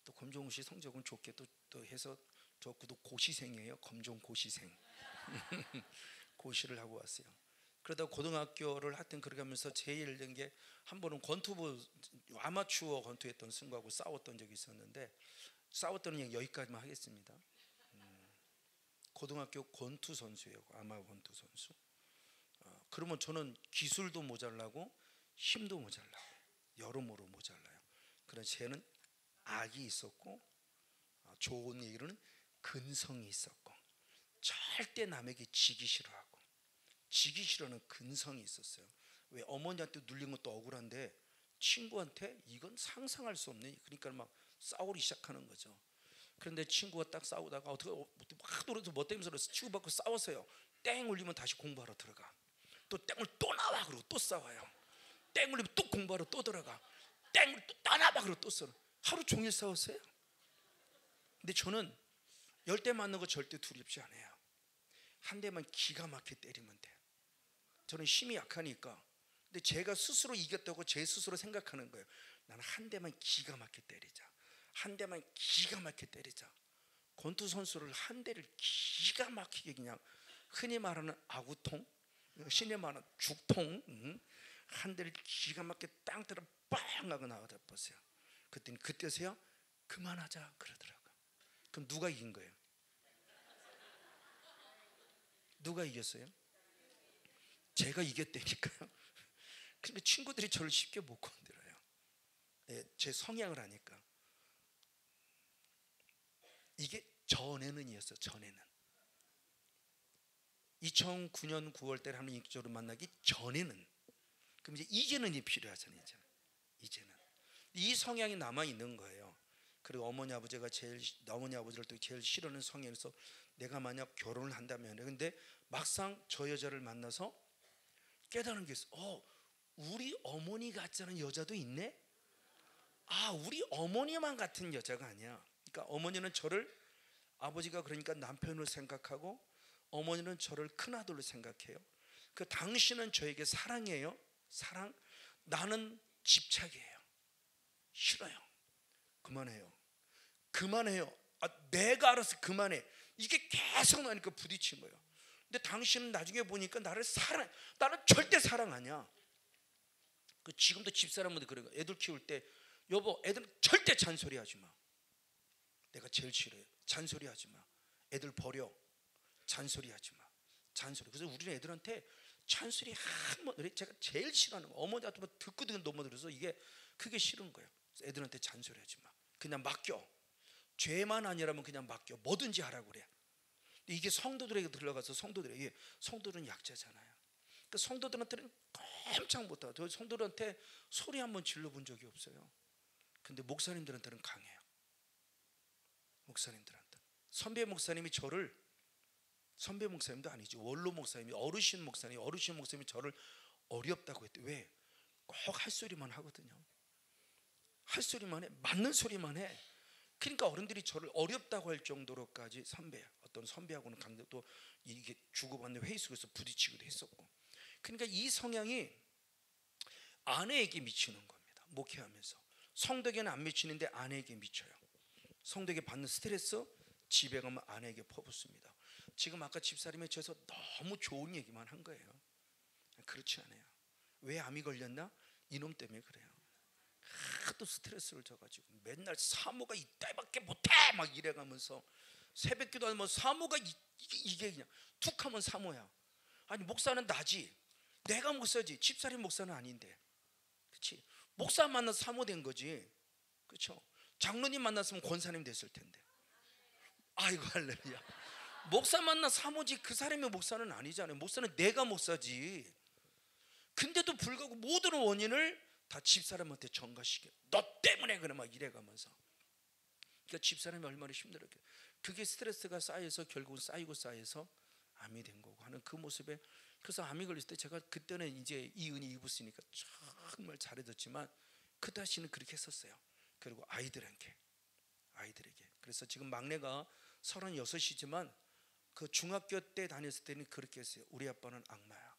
또 검정고 씨 성적은 좋게 또 해서 저 그도 고시생이에요. 검정고시생. 고시를 하고 왔어요. 그러다 고등학교를 하여튼 그렇게 하면서 제일 된 게 한 번은 권투부 아마추어 권투했던 친구하고 싸웠던 적이 있었는데, 싸웠던 얘기 여기까지만 하겠습니다. 고등학교 권투 선수예요. 아마 권투 선수. 그러면 저는 기술도 모자라고 힘도 모자라고 여러모로 모자라요. 그래서 쟤는 악이 있었고, 좋은 얘기로는 근성이 있었고, 절대 남에게 지기 싫어하고, 지기 싫어하는 근성이 있었어요. 왜? 어머니한테 눌린 것도 억울한데 친구한테 이건 상상할 수 없는, 그러니까 막 싸우기 시작하는 거죠. 그런데 친구가 딱 싸우다가 어떻게 막 놀아서 뭐 때문에 치고받고 싸웠어요. 땡 울리면 다시 공부하러 들어가. 또 땡을 또 나와. 그러고 또 싸워요. 땡 울리면 또 공부하러 또 들어가. 땡을 또 나와. 그러고 또 싸워. 하루 종일 싸웠어요. 근데 저는 10대 맞는 거 절대 두렵지 않아요. 한 대만 기가 막히게 때리면 돼. 저는 힘이 약하니까. 근데 제가 스스로 이겼다고 제 스스로 생각하는 거예요. 나는 한 대만 기가 막히게 때리자. 한 대만 기가 막히게 때리자. 권투 선수를 한 대를 기가 막히게 그냥 흔히 말하는 아구통, 신이 말하는 죽통, 한 대를 기가 막히게 땅 때려 빵 하고 나와다 봤어요. 그때서야 그만하자 그러더라고요. 그럼 누가 이긴 거예요? 누가 이겼어요? 제가 이겼다니까요. 근데 친구들이 저를 쉽게 못 건드려요. 제 성향을 아니까. 이게 전에는이었어요. 전에는 2009년 9월 달에 하나님 인격적으로 만나기 전에는, 그럼 이제는 필요하잖아요. 이제는 이 성향이 남아 있는 거예요. 그리고 어머니 아버지를 또 제일 싫어하는 성향에서 내가 만약 결혼을 한다면, 근데 막상 저 여자를 만나서 깨달은 게 있어. 우리 어머니 같지 않은 여자도 있네. 우리 어머니만 같은 여자가 아니야. 그러니까 어머니는 저를, 아버지가 그러니까 남편으로 생각하고, 어머니는 저를 큰아들로 생각해요. 그 당신은 저에게 사랑이에요. 사랑. 나는 집착이에요. 싫어요. 그만해요. 내가 알아서 그만해. 이게 계속 나니까 부딪힌 거예요. 근데 당신은 나중에 보니까 나는 절대 사랑 아니야. 지금도 집사람한테 그런 거. 애들 키울 때, 여보, 애들은 절대 잔소리하지 마. 내가 제일 싫어요. 잔소리하지 마. 애들 버려. 잔소리하지 마. 그래서 우리는 애들한테 잔소리 제가 제일 싫어하는 거. 어머니한테 듣고 넘어들어서 그게 싫은 거예요. 애들한테 잔소리하지 마. 그냥 맡겨. 죄만 아니라면 그냥 맡겨. 뭐든지 하라고 그래. 근데 이게 성도들에게 들어가서 성도들은 약자잖아요. 그러니까 성도들한테는 꼼짝 못하고, 저 성도들한테 소리 한번 질러본 적이 없어요. 근데 목사님들한테는 강해요. 목사님들한테. 선배 목사님도 아니죠. 원로 목사님이, 어르신 목사님이 저를 어렵다고 했대. 왜? 꼭 할 소리만 하거든요. 할 소리만 해. 맞는 소리만 해. 그러니까 어른들이 저를 어렵다고 할 정도로까지 어떤 선배하고는 또 이게 주고받는 회의 속에서 부딪히기도 했었고. 그러니까 이 성향이 아내에게 미치는 겁니다. 목회하면서 성도에게는 안 미치는데 아내에게 미쳐요. 성도에게 받는 스트레스, 집에 가면 아내에게 퍼붓습니다. 지금 아까 집사람에 저에서 너무 좋은 얘기만 한 거예요. 그렇지 않아요. 왜 암이 걸렸나? 이놈 때문에 그래요. 하도 스트레스를 져가지고 맨날 사모가 이따위밖에 못해 막 이래가면서 새벽기도 하면 사모가 이게 그냥 툭 하면 사모야. 아니 목사는 나지, 내가 목사지, 집사람 목사는 아닌데, 그렇지? 목사 만나서 사모 된 거지, 그렇죠? 장로님 만났으면 권사님 됐을 텐데. 아이고 할렐루야. 목사 만나 사모지 그 사람의 목사는 아니잖아요. 목사는 내가 목사지. 근데도 불구하고 모든 원인을 다 집사람한테 전가시켜. 너 때문에 그래 막 이래가면서. 그러니까 집사람이 얼마나 힘들었겠어요. 그게 스트레스가 쌓여서 결국은 쌓여서 암이 된 거고 하는 그 모습에. 그래서 암이 걸렸을 때 제가 그때는 이제 이 은혜 입었으니까 정말 잘해줬지만 그 다시는 그렇게 했었어요. 그리고 아이들에게. 그래서 지금 막내가 36이지만 그 중학교 때 다녔을 때는 그렇게 했어요. 우리 아빠는 악마야.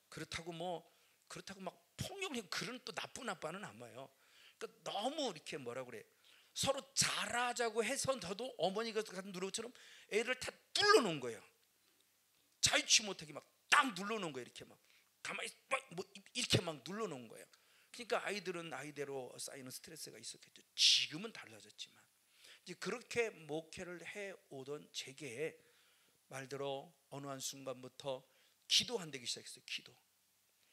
그렇다고 막 폭력이, 그런 또 나쁜 아빠는 아마요. 그러니까 너무 이렇게 뭐라 그래, 서로 잘하자고 해서 저도 어머니가 같은 누르처럼 애를 다 눌러놓은 거예요. 자유치 못하게 막 딱 눌러놓은 거예요. 이렇게 막 가만히 이렇게 막 눌러놓은 거예요. 그러니까 아이들은 아이대로 쌓이는 스트레스가 있었겠죠. 지금은 달라졌지만 이제 그렇게 목회를 해오던 제게 말대로 어느 한 순간부터 기도한다기 시작했어요. 기도.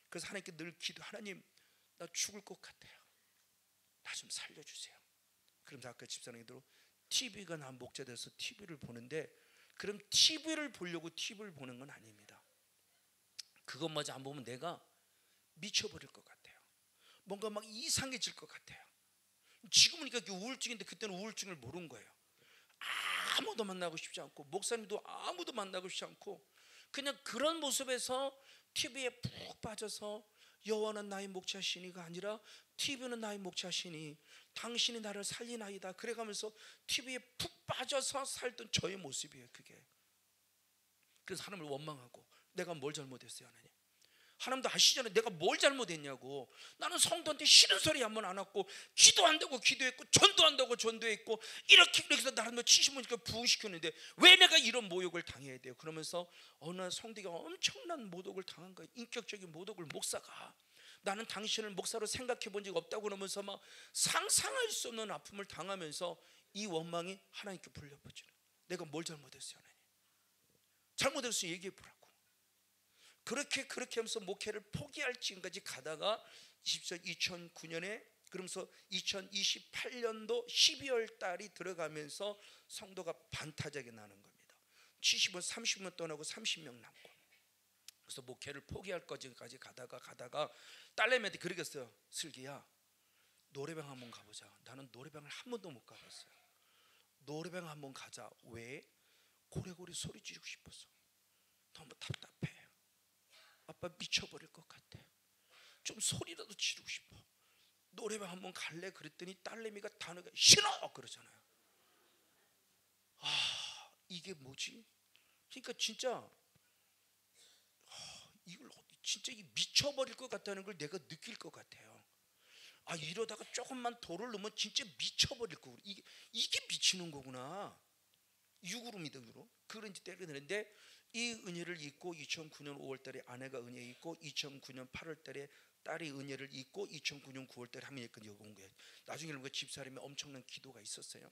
그래서 하나님께 늘 하나님, 나 죽을 것 같아요. 나 좀 살려주세요. 그러면서 아까 집사님들도 TV가 나 목자돼서 TV를 보는데, 그럼 TV를 보려고 TV를 보는 건 아닙니다. 그것마저 안 보면 내가 미쳐버릴 것 같아요. 뭔가 막 이상해질 것 같아요. 지금은 그러니까 우울증인데 그때는 우울증을 모른 거예요. 아무도 만나고 싶지 않고, 목사님도 아무도 만나고 싶지 않고, 그냥 그런 모습에서 TV에 푹 빠져서 여호와는 나의 목자시니가 아니라 TV는 나의 목자시니 당신이 나를 살리나이다. 그래가면서 TV에 푹 빠져서 살던 저의 모습이에요. 그게. 그래서 하나님을 원망하고, 내가 뭘 잘못했어요 하나님? 하나님도 아시잖아요. 내가 뭘 잘못했냐고. 나는 성도한테 싫은 소리 한 번 안 하고, 기도한다고 기도했고, 전도한다고 전도했고, 이렇게 해서 나를 70분이니까 부흥시켰는데 왜 내가 이런 모욕을 당해야 돼요? 그러면서 어느 날 성도가 엄청난 모독을 당한 거예요. 인격적인 모독을. 목사가, 나는 당신을 목사로 생각해 본 적 없다고 그러면서 막 상상할 수 없는 아픔을 당하면서 이 원망이 하나님께 불려버지는. 내가 뭘 잘못했어요 하나님? 잘못했으면 얘기해 보라고. 그렇게 하면서 목회를 포기할 지금까지 가다가 2009년에, 그러면서 2028년도 12월 달이 들어가면서 성도가 반타작이 나는 겁니다. 70원 30원 떠나고 30명 남고. 그래서 목회를 포기할 거지까지 가다가 딸내미한테 그러겠어요. 슬기야, 노래방 한번 가보자. 나는 노래방을 한 번도 못 가봤어요. 노래방 한번 가자. 왜? 고래고래 소리 지르고 싶어서. 너무 답답해. 아빠 미쳐버릴 것 같아. 좀 소리라도 지르고 싶어. 노래방 한번 갈래? 그랬더니 딸내미가 단어가 싫어 그러잖아요. 아, 이게 뭐지? 그러니까 진짜 이걸 진짜 미쳐버릴 것 같다는 걸 내가 느낄 것 같아요. 아, 이러다가 조금만 도를 넘으면 진짜 미쳐버릴 거고, 이게 미치는 거구나. 유구름이다, 유로. 그런지 때려내는데, 이 은혜를 잊고 2009년 5월달에 아내가 은혜 잊고 2009년 8월달에 딸이 은혜를 잊고 2009년 9월달에 한 명 여기 온 거예요. 나중에 보니까 집사람이 엄청난 기도가 있었어요.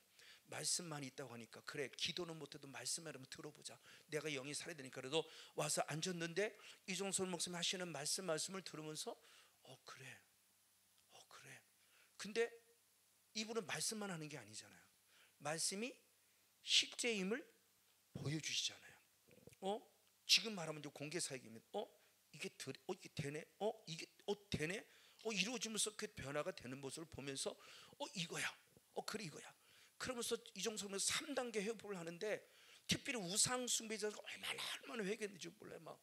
말씀만 있다고 하니까 그래, 기도는 못해도 말씀만 하면 들어보자. 내가 영이 살아야 되니까. 그래도 와서 앉았는데 이종솔 목사님 하시는 말씀을 들으면서 그래. 근데 이분은 말씀만 하는 게 아니잖아요. 말씀이 실제임을 보여주시잖아요. 지금 말하면 이제 공개 사역이면 이게 되네. 이게 되네. 이루어지면서 그 변화가 되는 모습을 보면서 이거야. 그래, 이거야. 그러면서 이종석 목사 3단계 회복을 하는데, 특별히 우상 숭배자가 얼마나 회개했는지 몰라요. 막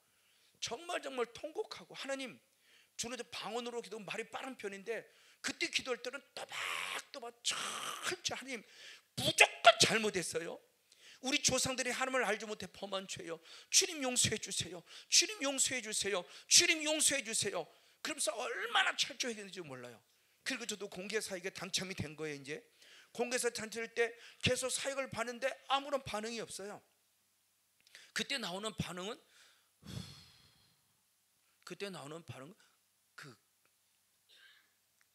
정말 통곡하고, 하나님, 저는 이제 방언으로 기도 말이 빠른 편인데 그때 기도할 때는 또박또박 철저히 하나님 무조건 잘못했어요. 우리 조상들이 하나님을 알지 못해 범한 죄요. 주님 용서해 주세요. 주님 용서해 주세요. 주님 용서해 주세요. 그러면서 얼마나 철저히 했는지 몰라요. 그리고 저도 공개 사역에 당첨이 된 거예요. 이제 공개사 단체일 때 계속 사역을 받는데 아무런 반응이 없어요. 그때 나오는 반응은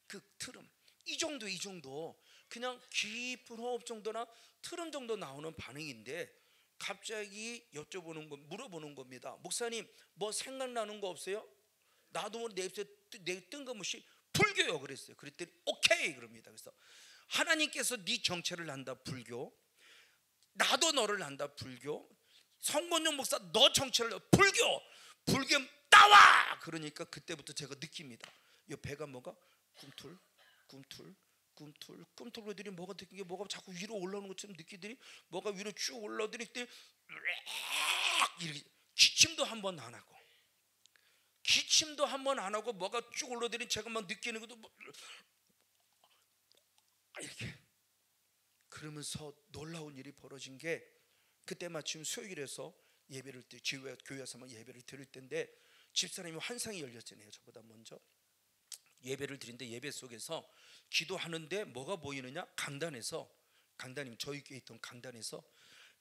그 트름, 이 정도 그냥 깊은 호흡 정도나 트름 정도 나오는 반응인데, 갑자기 물어보는 겁니다. 목사님, 뭐 생각나는 거 없어요? 나도 모르게 내 입에 뜬금없이 불교요 그랬어요. 그랬더니 오케이 그럽니다. 그래서 하나님께서 네 정체를 안다 불교, 나도 너를 안다 불교, 성권용 목사 너 정체를 불교 따와. 그러니까 그때부터 제가 느낍니다. 이 배가 뭐가 꿈틀꾸러더니 뭐가 느낀 게 뭐가 자꾸 위로 올라오는 것처럼 느끼더니 뭐가 위로 쭉 올라오더니 이렇게 기침도 한 번 안 하고 뭐가 쭉 올라오더니 제가 막 느끼는 것도 이렇게. 그러면서 놀라운 일이 벌어진 게, 그때 마침 수요일에서 예배를 교회에서만 예배를 드릴 때인데 집사람이 환상이 열렸잖아요. 저보다 먼저 예배를 드린데, 예배 속에서 기도하는데 뭐가 보이느냐? 강단님 저희 교회에 있던 강단에서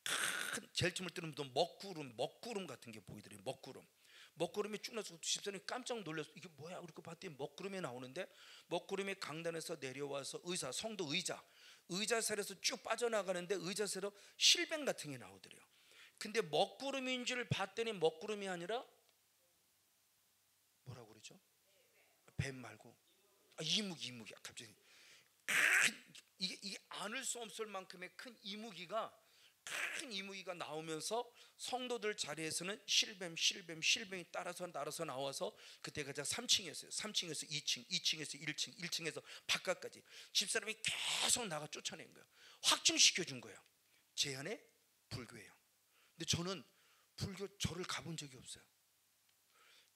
큰 제일 처음을 뜨는 먹구름 같은 게 보이더래요. 먹구름이 쭉 나서 집사람이 깜짝 놀라서 이게 뭐야? 그렇게 봤더니 먹구름이 나오는데, 먹구름이 강단에서 내려와서 성도 의자살에서 쭉 빠져나가는데 의자살로 실뱀 같은 게 나오더래요. 근데 먹구름인 줄 봤더니 먹구름이 아니라 뭐라고 그러죠? 뱀 말고 이무기. 갑자기 이게 안을 수 없을 만큼의 큰 이무기가 나오면서 성도들 자리에서는 실뱀이 따라서 나와서, 그때가 3층이었어요. 3층에서 2층, 2층에서 1층, 1층에서 바깥까지 집사람이 계속 나가 쫓아낸 거예요. 확증시켜준 거예요. 제 안에 불교예요. 근데 저는 불교 절을 가본 적이 없어요.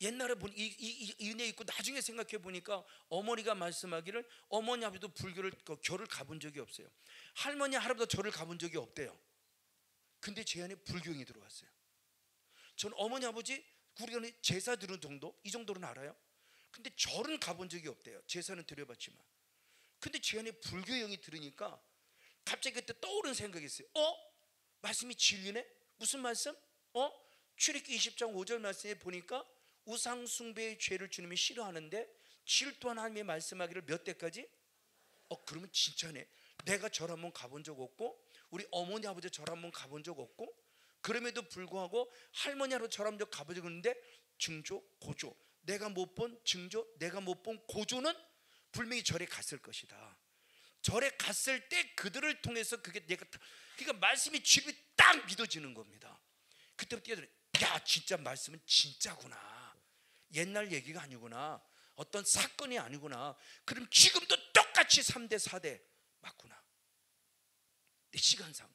옛날에 본 이 은혜 있고 나중에 생각해 보니까 어머니가 말씀하기를 어머니 아버지도 불교를 절을 가본 적이 없어요. 할머니 할아버지도 절을 가본 적이 없대요. 근데 제 안에 불교인이 들어왔어요. 전 어머니 아버지 우리가 제사 드리는 정도, 이 정도는 알아요. 근데 절은 가본 적이 없대요. 제사는 드려봤지만. 근데 제 안에 불교형이 들으니까 갑자기 그때 떠오른 생각이 있어요. 말씀이 진리네? 무슨 말씀? 출애굽기 20장 5절 말씀에 보니까 우상 숭배의 죄를 주님이 싫어하는데 질투한 하나님이 말씀하기를 몇 대까지? 그러면 진짜네. 내가 절 한번 가본 적 없고 우리 어머니 아버지 절 한번 가본 적 없고, 그럼에도 불구하고 할머니 하러 절 한번 가본 적 있는데 증조, 고조, 내가 못 본 증조, 내가 못 본 고조는 분명히 절에 갔을 것이다. 절에 갔을 때 그들을 통해서 그게 내가, 그러니까 말씀이 주님이 딱 믿어지는 겁니다. 그때부터 깨달아. 야, 진짜 말씀은 진짜구나. 옛날 얘기가 아니구나. 어떤 사건이 아니구나. 그럼 지금도 똑같이 3대 4대 맞구나. 내 시간상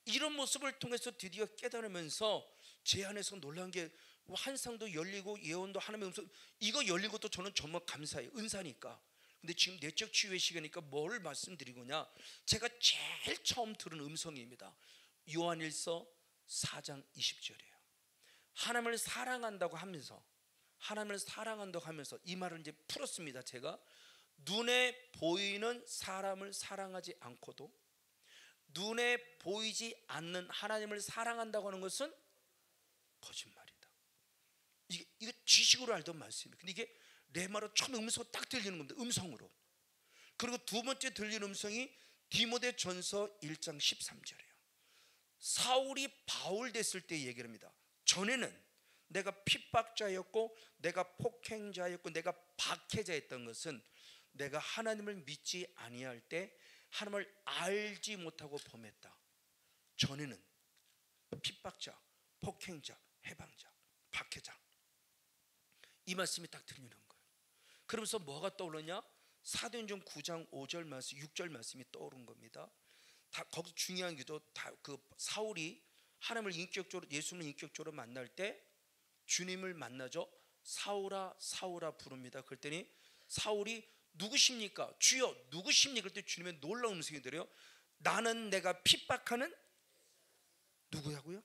이런 모습을 통해서 드디어 깨달으면서 제 안에서 놀란 게 환상도 열리고 예언도 하나님의 음성, 이거 열린 것도 저는 정말 감사해요. 은사니까. 근데 지금 내적 치유의 시간이니까 뭘 말씀드리고냐, 제가 제일 처음 들은 음성입니다. 요한일서 4장 20절이에요. 하나님을 사랑한다고 하면서, 하나님을 사랑한다고 하면서 이 말을 이제 풀었습니다. 제가 눈에 보이는 사람을 사랑하지 않고도 눈에 보이지 않는 하나님을 사랑한다고 하는 것은 거짓말이다. 이게 지식으로 알던 말씀이에요. 근데 이게 레마로 처음 음성으로 딱 들리는 겁니다. 음성으로. 그리고 두 번째 들리는 음성이 디모데전서 1장 13절이에요. 사울이 바울 됐을 때 얘기를 합니다. 전에는 내가 핍박자였고 내가 폭행자였고 내가 박해자였던 것은 내가 하나님을 믿지 아니할 때 하나님을 알지 못하고 범했다. 전에는 핍박자, 폭행자, 해방자, 박해자, 이 말씀이 딱 들리는 거예요. 그러면서 뭐가 떠오르냐? 사도행전 9장 5절 말씀, 6절 말씀이 떠오른 겁니다. 다 거기서 중요한 게도 다 그 사울이 하나님을 인격적으로, 예수님을 인격적으로 만날 때 주님을 만나죠. 사울아 사울아 부릅니다. 그랬더니 사울이 누구십니까? 주여 누구십니까? 그때 주님의 놀라운 음성이 들어요. 나는 내가 핍박하는 누구냐고요?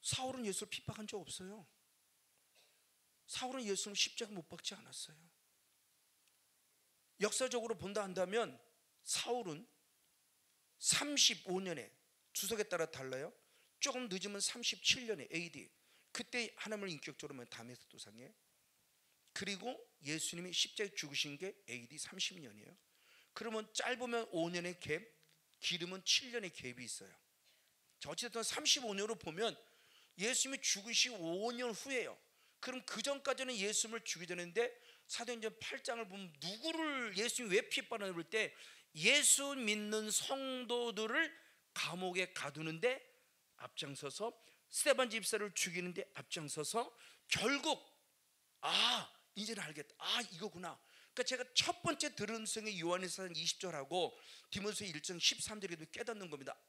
사울은 예수를 핍박한 적 없어요. 사울은 예수를 십자가 못 박지 않았어요. 역사적으로 본다 한다면 사울은 35년에, 주석에 따라 달라요. 조금 늦으면 37년에 AD, 그때 하나님을 인격적으로 만난 다메섹 도상에, 그리고 예수님이 십자가에 죽으신 게 AD 30년이에요. 그러면 짧으면 5년의 갭, 길으면 7년의 갭이 있어요. 자, 어쨌든 35년으로 보면 예수님이 죽으시 5년 후예요. 그럼 그 전까지는 예수님을 죽이게 되는데 사도행전 8장을 보면 누구를, 예수님이 왜 핍박하나 볼 때 예수 믿는 성도들을 감옥에 가두는데 앞장서서, 스데반 집사를 죽이는데 앞장서서, 결국 이제는 알겠다. 이거구나. 그러니까 제가 첫 번째 들은 음성이 요한일서 4장 20절하고 디모데서 1장 13절에도 깨닫는 겁니다.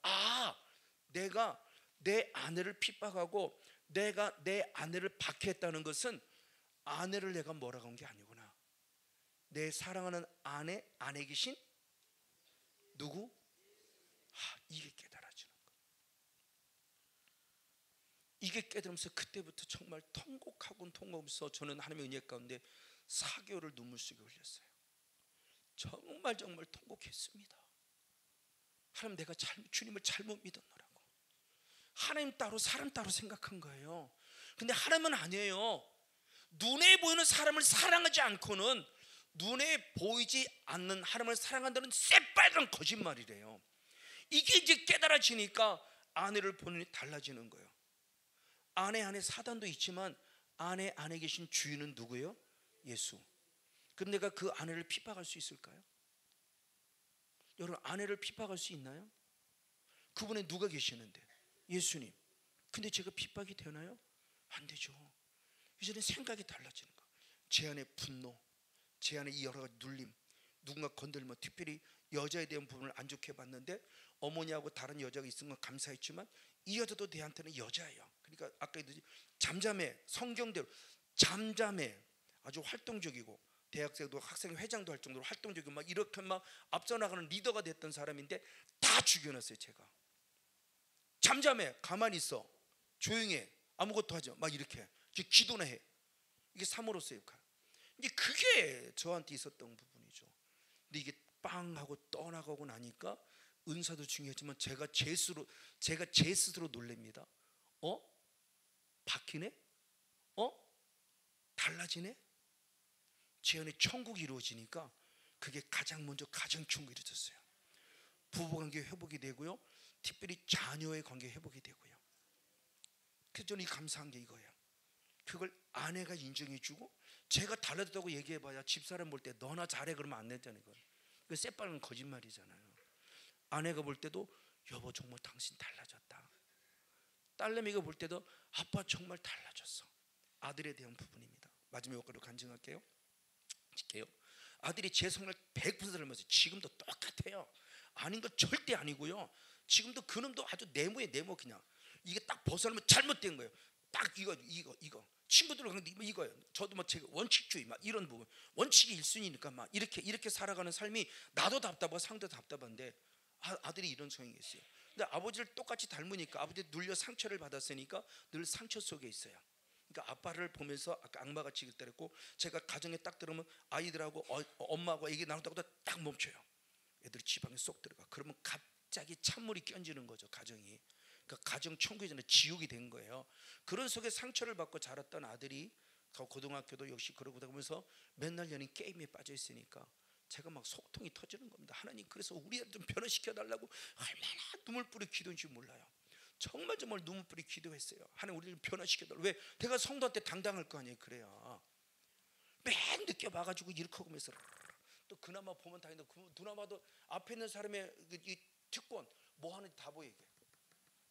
내가 내 아내를 핍박하고 내가 내 아내를 박해했다는 것은 아내를 내가 뭐라고 한 게 아니구나. 내 사랑하는 아내 계신 누구? 이게 깨달아지는 거예요. 이게 깨달으면서 그때부터 정말 통곡하곤 통곡하면서 저는 하나님의 은혜 가운데 4개월을 눈물속에 흘렸어요. 정말 통곡했습니다. 하나님, 내가 주님을 잘못 믿었노라고. 하나님 따로 사람 따로 생각한 거예요. 근데 하나님은 아니에요. 눈에 보이는 사람을 사랑하지 않고는 눈에 보이지 않는 하나님을 사랑한다는 새빨간 거짓말이래요. 이게 이제 깨달아지니까 아내를 보니 달라지는 거예요. 아내 안에 사단도 있지만 아내 안에 계신 주인은 누구예요? 예수. 그럼 내가 그 아내를 핍박할 수 있을까요? 여러분, 아내를 핍박할 수 있나요? 그분에 누가 계시는데? 예수님. 근데 제가 핍박이 되나요? 안 되죠. 이제는 생각이 달라지는 거예요. 제 안에 분노, 제 안에 여러 가지 눌림, 누군가 건들면, 특별히 여자에 대한 부분을 안 좋게 봤는데 어머니하고 다른 여자가 있은 건 감사했지만 이 여자도 내한테는 여자예요. 그러니까 아까 얘기했듯이 잠잠해, 성경대로 잠잠해, 아주 활동적이고 대학생도 학생 회장도 할 정도로 활동적이고 막 이렇게 막 앞서 나가는 리더가 됐던 사람인데 다 죽여놨어요. 제가 잠잠해, 가만히 있어, 조용해, 아무것도 하지 마, 막 이렇게 기도나 해. 이게 사모로서의 역할. 이제 그게 저한테 있었던 부분이죠. 근데 이게 빵 하고 떠나가고 나니까 은사도 중요했지만 제가 제 스스로 놀랍니다. 바뀌네? 달라지네? 제 안에 천국이 이루어지니까 그게 가장 먼저 가정 천국이 이루어졌어요. 부부관계 회복이 되고요, 특별히 자녀의 관계 회복이 되고요. 그래서 저는 감사한 게 이거예요. 그걸 아내가 인정해주고, 제가 달라졌다고 얘기해봐야 집사람 볼 때 너나 잘해 그러면 안 되잖아요. 이거 새빨간 거짓말이잖아요. 아내가 볼 때도 여보 정말 당신 달라졌다, 딸내미가 볼 때도 아빠 정말 달라졌어. 아들에 대한 부분입니다. 마지막으로 간증할게요. 지켜요. 아들이 제 성을 100% 닮았어요. 지금도 똑같아요. 아닌 거 절대 아니고요. 지금도 그놈도 아주 네모에 네모. 그냥 이게 딱 벗어나면 잘못된 거예요. 딱 이거 친구들은 그런데 이거예요. 저도 뭐 제가 원칙주의 막 이런 부분, 원칙이 1순위니까 막 이렇게 살아가는 삶이 나도 답답하고 상도 답답한데 아들이 이런 성향이 있어요. 근데 아버지를 똑같이 닮으니까 아버지 눌려 상처를 받았으니까 늘 상처 속에 있어요. 그러니까 아빠를 보면서 아까 악마같이 그랬고, 제가 가정에 딱 들어오면 아이들하고 엄마하고 얘기 나누다가 딱 멈춰요. 애들이 지방에 쏙 들어가. 그러면 갑자기 찬물이 끼얹는 거죠. 가정이. 그러니까 가정 천국이 전에 지옥이 된 거예요. 그런 속에 상처를 받고 자랐던 아들이 고등학교도 역시 그러고 다니면서 맨날 연인 게임에 빠져 있으니까 제가 막 속통이 터지는 겁니다. 하나님, 그래서 우리 애들 좀 변화시켜 달라고 얼마나 눈물 뿌리 기도인지 몰라요. 정말 눈물 뿌리 기도했어요. 하나님, 우리를 변화시켜 달라고. 왜? 내가 성도한테 당당할 거 아니에요. 그래야 맨 늦게 와가지고 이렇게 하면서 또 그나마 보면 다행인데, 그나마도 앞에 있는 사람의 이 특권 뭐 하는지 다 보이게.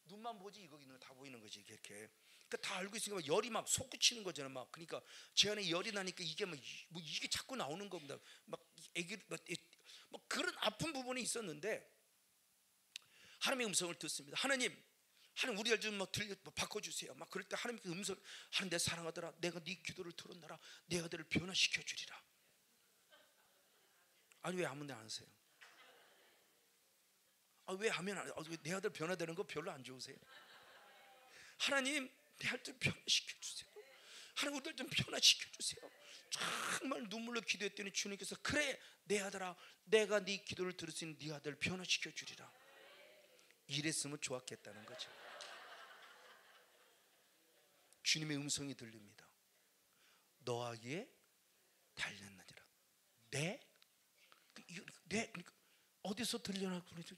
눈만 보지 이거 있는 거 다 보이는 거지 이렇게. 그러니까 다 알고 있으니까 열이 막 솟구치는 거잖아. 막 그러니까 제 안에 열이 나니까 이게 뭐 이게 자꾸 나오는 겁니다. 막 애기 뭐 그런 아픈 부분이 있었는데 하나님의 음성을 듣습니다. 하나님 우리 애 좀 뭐 바꿔주세요. 막 그럴 때 하나님의 음성, 하나님 내 사랑하더라, 내가 네 기도를 들었나라, 내 아들을 변화시켜 주리라. 아니 왜 아무나 안 하세요? 왜 하면 안 해요? 내 아들 변화되는 거 별로 안 좋으세요? 하나님 내 아들 변화시켜 주세요. 하나님 우리들 좀 변화시켜 주세요. 정말 눈물로 기도했더니 주님께서 그래 내 아들아, 내가 네 기도를 들을 수 있는 네 아들 변화시켜 주리라. 이랬으면 좋았겠다는 거죠. 주님의 음성이 들립니다. 너하기에 달렸느니라. 네? 그러니까 어디서 들려나 그러죠.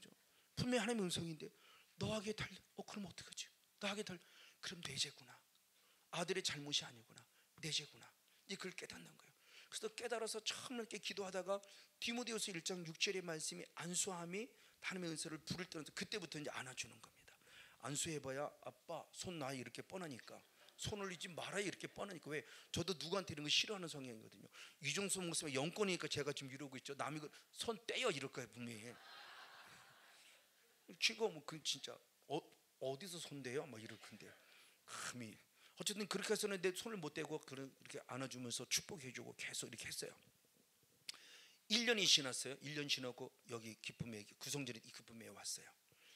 분명히 하나님의 음성인데 너하기에 달려. 그럼 어떡하지? 너하기에 달려. 그럼 내 죄구나. 아들의 잘못이 아니구나. 내 죄구나. 이제 그걸 깨닫는 거예요. 그래서 깨달아서 처음 이렇게 기도하다가 디모데후서 1장 6절의 말씀이 안수함이 하나님의 은혜를 부를 때는 그때부터 이제 안아주는 겁니다. 안수해봐야 아빠 손 놔 이렇게 뻔하니까, 손 올리지 말아야 이렇게 뻔하니까. 왜? 저도 누구한테 이런 거 싫어하는 성향이거든요. 이종수 목사님 영권이니까 제가 지금 이러고 있죠. 남이 손 떼요 이럴 거예요 분명히. 지금 그 진짜 어디서 손대요? 막 이럴 건데 감히. 어쨌든 그렇게 해서는 내 손을 못 대고 이렇게 안아주면서 축복해주고 계속 이렇게 했어요. 1년이 지났어요. 1년 지나고 여기 기쁨의 구성전에 이 기쁨에 왔어요.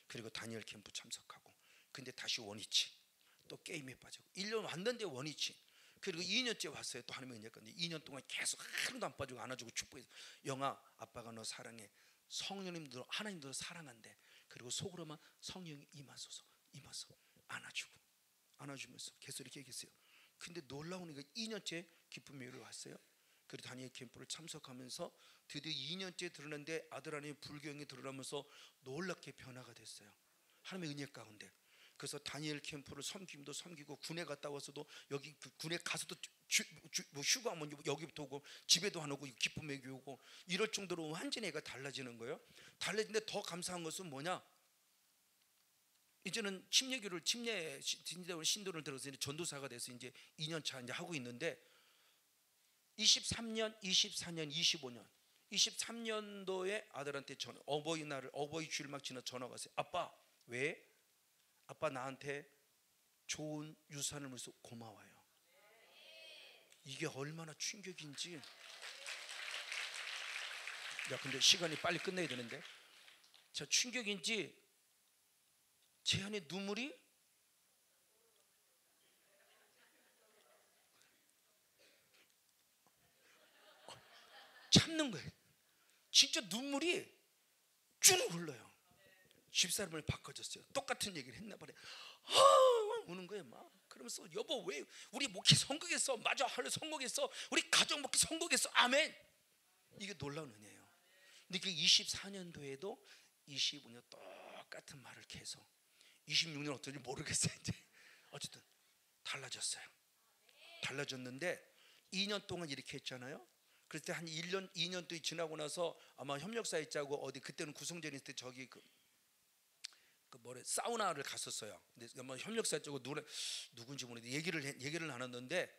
그리고 다니엘 캠프 참석하고, 근데 다시 원위치, 또 게임에 빠지고 1년 왔는데 원위치. 그리고 2년째 왔어요. 또 하나님의 은혜가. 2년 동안 계속 하루도 안 빠지고 안아주고 축복해서, 영아 아빠가 너 사랑해, 성령님도 하나님도 사랑한대. 그리고 속으로만 성령이 임하소서 안아주면서 계속 이렇게 얘기했어요. 근데 놀라운 게 2년째 기쁨의 요일을 왔어요. 그리고 다니엘 캠프를 참석하면서 드디어 2년째 들었는데 아들 안에 불경이 드러나면서 놀랍게 변화가 됐어요. 하나님의 은혜 가운데. 그래서 다니엘 캠프를 섬기고 군에 갔다 와서도 여기 군에 가서도 뭐 휴가 뭐 여기부터 오고 집에도 안 오고 기쁨의 교회 오고 이럴 정도로 완전히 애가 달라지는 거예요. 달라지는데 더 감사한 것은 뭐냐? 이제는 침례교를 신도를 들어서 이제 전도사가 돼서 이제 2년차 이제 하고 있는데 23년, 24년, 25년 23년도에 아들한테 어버이 주일 막 지나 전화가 왔어요. 아빠 왜? 아빠 나한테 좋은 유산을 물어서 고마워요. 이게 얼마나 충격인지. 야 근데 시간이 빨리 끝내야 되는데, 저 충격인지 제 안에 눈물이 참는 거예요. 진짜 눈물이 쭉 흘러요. 집사람을 바꿔줬어요. 똑같은 얘기를 했나 봐요. 우는 거예요 막. 그러면서 여보 왜 우리 목회 성공했어. 맞아, 할래 성공했어. 우리 가정 목회 성공했어. 아멘. 이게 놀라운 은혜예요. 근데 그 24년도에도 25년 똑같은 말을 계속, 26년 어떤지 모르겠어요. 이제 어쨌든 달라졌어요. 달라졌는데 2년 동안 이렇게 했잖아요. 그럴 때 한 1년, 2년도 지나고 나서 아마 협력사에 짜고 어디 그때는 구성전에 있을 때 저기 뭐래 사우나를 갔었어요. 근데 뭐 협력사 쪽으로 누군지 모르는데 얘기를 나눴는데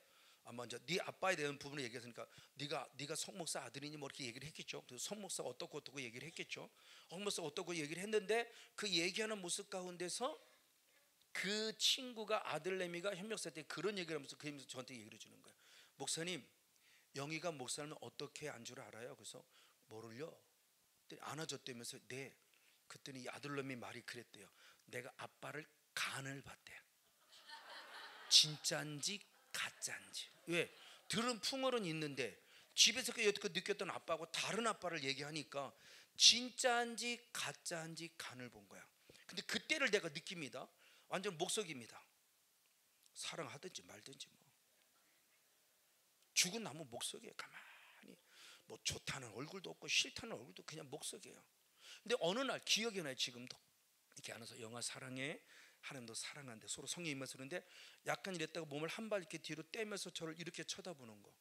아마 이제 네 아빠에 대한 부분을 얘기했으니까 네가 성목사 아들이니 뭐 이렇게 얘기를 했겠죠. 그래서 성목사가 어떻고 얘기를 했겠죠. 성목사가 어떻고 얘기를 했는데 그 얘기하는 모습 가운데서 그 친구가 아들내미가 현역사 때 그런 얘기를 하면서 그 저한테 얘기를 해주는 거예요. 목사님, 영희가 목사님은 어떻게 안 줄 알아요? 그래서 모를요. 안아줬다면서 네. 그랬더니 이 아들내미 말이 그랬대요. 내가 아빠를 간을 봤대. 진짜인지 가짜인지. 왜? 들은 풍월은 있는데 집에서 그 여태껏 느꼈던 아빠하고 다른 아빠를 얘기하니까 진짜인지 가짜인지 간을 본 거야. 근데 그때를 내가 느낍니다. 완전 목석입니다. 사랑하든지 말든지 뭐 죽은 나무 목석이에요. 가만히 뭐 좋다는 얼굴도 없고 싫다는 얼굴도 그냥 목석이에요. 근데 어느 날 기억이 나요. 지금도 이렇게 안에서 영화 사랑해 하나님도 사랑하는데 서로 성령 임해서 그런데 약간 이랬다가 몸을 한 발 이렇게 뒤로 떼면서 저를 이렇게 쳐다보는 거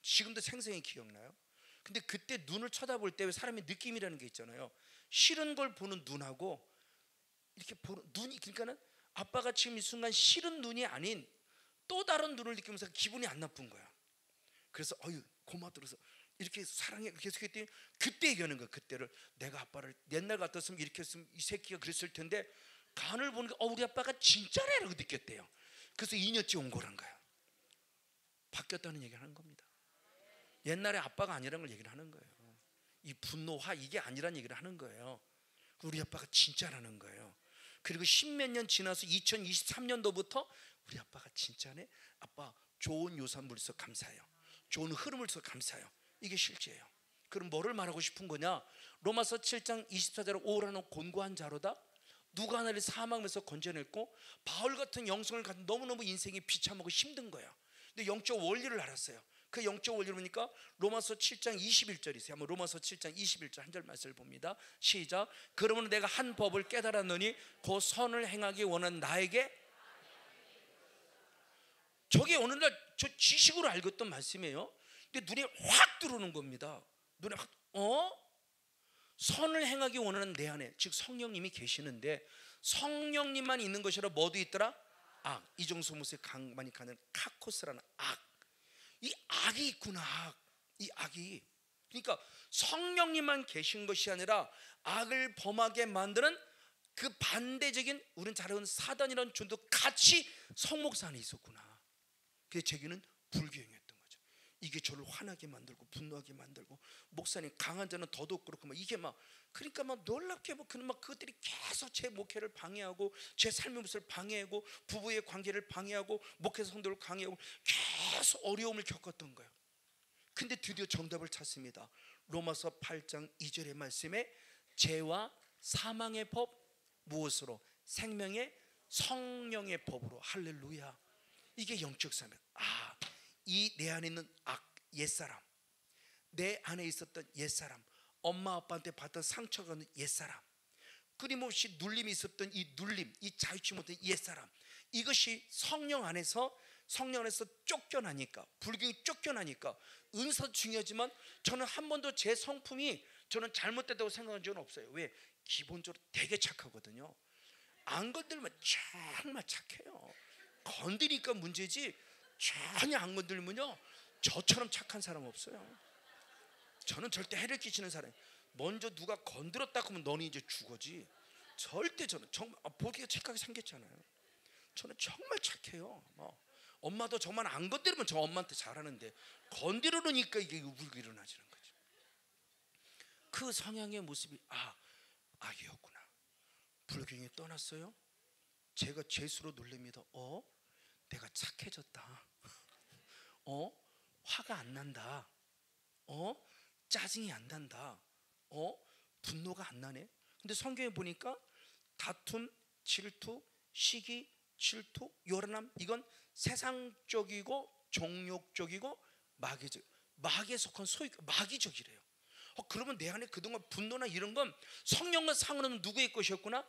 지금도 생생히 기억나요. 근데 그때 눈을 쳐다볼 때 사람의 느낌이라는 게 있잖아요. 싫은 걸 보는 눈하고 이렇게 보는 눈이, 그러니까는 아빠가 지금 이 순간 싫은 눈이 아닌 또 다른 눈을 느끼면서 기분이 안 나쁜 거야. 그래서 어유 고마워서 이렇게 사랑해 계속 했더니 그때 얘기하는 거야. 그때를 내가 아빠를 옛날 같았으면 이렇게 했으면 이 새끼가 그랬을 텐데 간을 보니까 우리 아빠가 진짜래라고 느꼈대요. 그래서 2년째 온 거란 거야. 바뀌었다는 얘기를 하는 겁니다. 옛날에 아빠가 아니라는 걸 얘기를 하는 거예요. 이 분노, 화 이게 아니라는 얘기를 하는 거예요. 우리 아빠가 진짜라는 거예요. 그리고 십몇 년 지나서 2023년도부터 우리 아빠가 진짜네. 아빠 좋은 요산물 있어 감사해요. 좋은 흐름을 있어 감사해요. 이게 실제예요. 그럼 뭐를 말하고 싶은 거냐? 로마서 7장 24절에 오라는 곤고한 자로다. 누가 나를 사망에서 건져냈고 바울 같은 영성을 가진 너무너무 인생이 비참하고 힘든 거예요. 근데 영적 원리를 알았어요. 그 영적 원리를 보니까 로마서 7장 21절이 있어요. 한번 로마서 7장 21절 한 절 말씀을 봅니다. 시작. 그러면 내가 한 법을 깨달았노니 그 선을 행하기 원하는 나에게, 저게 어느 날 저 지식으로 알겠던 말씀이에요. 근데 눈에 확 들어오는 겁니다. 눈에 확 선을 행하기 원하는 내 안에, 즉 성령님이 계시는데 성령님만 있는 것이라 뭐도 있더라? 악. 이정소무스의 강만이 가는 카코스라는 악. 이 악이 있구나. 이 악이. 그러니까 성령님만 계신 것이 아니라 악을 범하게 만드는 그 반대적인, 우리는 잘 아는 사단이라는 존도 같이 성목사 안에 있었구나. 그게 제기는 불교행이었던 거죠. 이게 저를 화나게 만들고 분노하게 만들고, 목사님 강한 자는 더더욱 그렇고 막 이게 막, 그러니까 막 놀랍게 막 그것들이 계속 제 목회를 방해하고 제 삶의 모습을 방해하고 부부의 관계를 방해하고 목회 성도를 방해하고 계속 어려움을 겪었던 거예요. 근데 드디어 정답을 찾습니다. 로마서 8장 2절의 말씀에 죄와 사망의 법 무엇으로? 생명의 성령의 법으로. 할렐루야. 이게 영적 삶이에요. 이 내 안에 있는 악, 옛사람, 내 안에 있었던 옛사람, 엄마 아빠한테 받던 상처가 있는 옛사람, 끊임없이 눌림이 있었던 이 눌림, 이 자유치 못한 옛사람, 이것이 성령 안에서 쫓겨나니까, 불경이 쫓겨나니까. 은사 중요하지만 저는 한 번도 제 성품이 저는 잘못됐다고 생각한 적은 없어요. 왜? 기본적으로 되게 착하거든요. 안 건들면 정말 착해요. 건드리니까 문제지 전혀 안 건들면요 저처럼 착한 사람 없어요. 저는 절대 해를 끼치는 사람이에요. 먼저 누가 건드렸다 하면 너는 이제 죽어지. 절대 저는 정말 보기가 착하게 생겼잖아요. 저는 정말 착해요. 엄마도 저만 안 건드리면 저 엄마한테 잘하는데 건드리니까 이게 울고 일어나지는 거죠. 그 성향의 모습이 악이었구나. 불경이 떠났어요. 제가 죄수로 놀립니다. 내가 착해졌다. 화가 안 난다. 짜증이 안 난다. 분노가 안 나네. 근데 성경에 보니까 다툼, 질투, 시기, 질투, 요란함, 이건 세상적이고 종욕적이고 마귀에 속한 소위 마귀적이래요. 그러면 내 안에 그동안 분노나 이런 건 성령과 상관없는 누구의 것이었구나?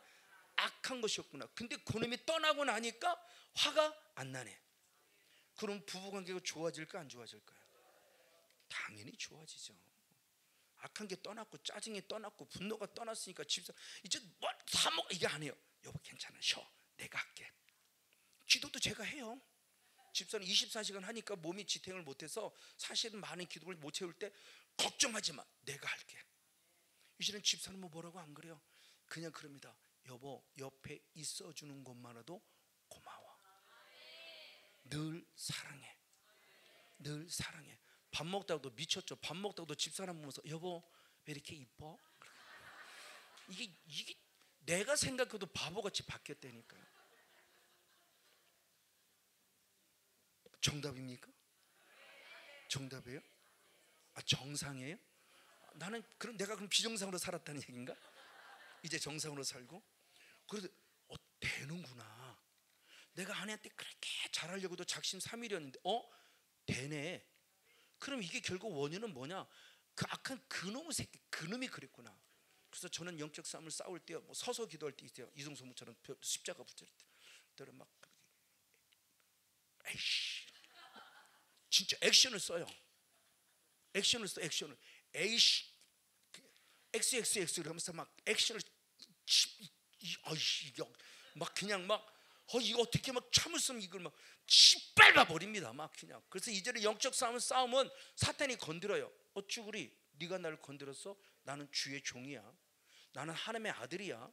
악한 것이었구나. 근데 그놈이 떠나고 나니까 화가 안 나네. 그럼 부부관계가 좋아질까 안 좋아질까요? 당연히 좋아지죠. 악한 게 떠났고 짜증이 떠났고 분노가 떠났으니까 집사 이제 뭐 사먹 이게 안 해요. 여보 괜찮아, 쉬어, 내가 할게. 기도도 제가 해요. 집사는 24시간 하니까 몸이 지탱을 못해서 사실은 많은 기도를 못 채울 때 걱정하지 마, 내가 할게. 이제는 집사는 뭐라고 안 그래요. 그냥 그럽니다. 여보 옆에 있어주는 것만으로도 고마워. 늘 사랑해. 늘 사랑해. 밥 먹다가도 미쳤죠. 밥 먹다가도 집사람 보면서 여보 왜 이렇게 이뻐? 이게 내가 생각해도 바보같이 바뀌었다니까요. 정답입니까? 정답이에요? 정상이에요? 나는 그럼 내가 그럼 비정상으로 살았다는 얘기인가? 이제 정상으로 살고? 그래서 되는구나. 내가 아내한테 그렇게 잘하려고도 작심삼일이었는데 되네. 그럼 이게 결국 원인은 뭐냐? 그 악한 그놈의 새끼, 그놈이 그랬구나. 그래서 저는 영적 싸움을 싸울 때 뭐 서서 기도할 때 있어요. 이승소무처럼 십자가 붙일 때 막 에이씨, 진짜 액션을 써요. 액션을 써, 액션을. 에이씨, XXX 하면서 막 액션을 막 그냥 막 이거 어떻게 막 참을성 이걸 막 짓밟아 버립니다. 막 그냥. 그래서 이제는 영적 싸움은 사탄이 건드려요. 어쭈구리 네가 나를 건드렸어? 나는 주의 종이야. 나는 하나님의 아들이야.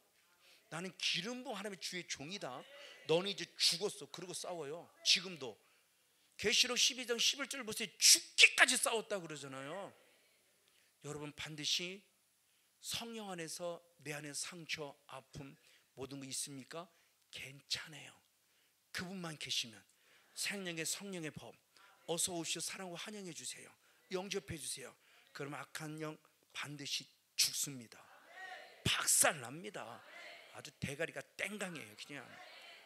나는 기름 부은 하나님의 주의 종이다. 너는 이제 죽었어. 그러고 싸워요. 지금도 계시록 12장 11절 보세요. 죽기까지 싸웠다 그러잖아요. 여러분 반드시 성령 안에서 내 안에 상처, 아픔 모든 거 있습니까? 괜찮아요. 그분만 계시면 생명의 성령의 법 어서 오시오 사랑과 환영해 주세요. 영접해 주세요. 그럼 악한 영 반드시 죽습니다. 박살납니다. 아주 대가리가 땡강이에요. 그냥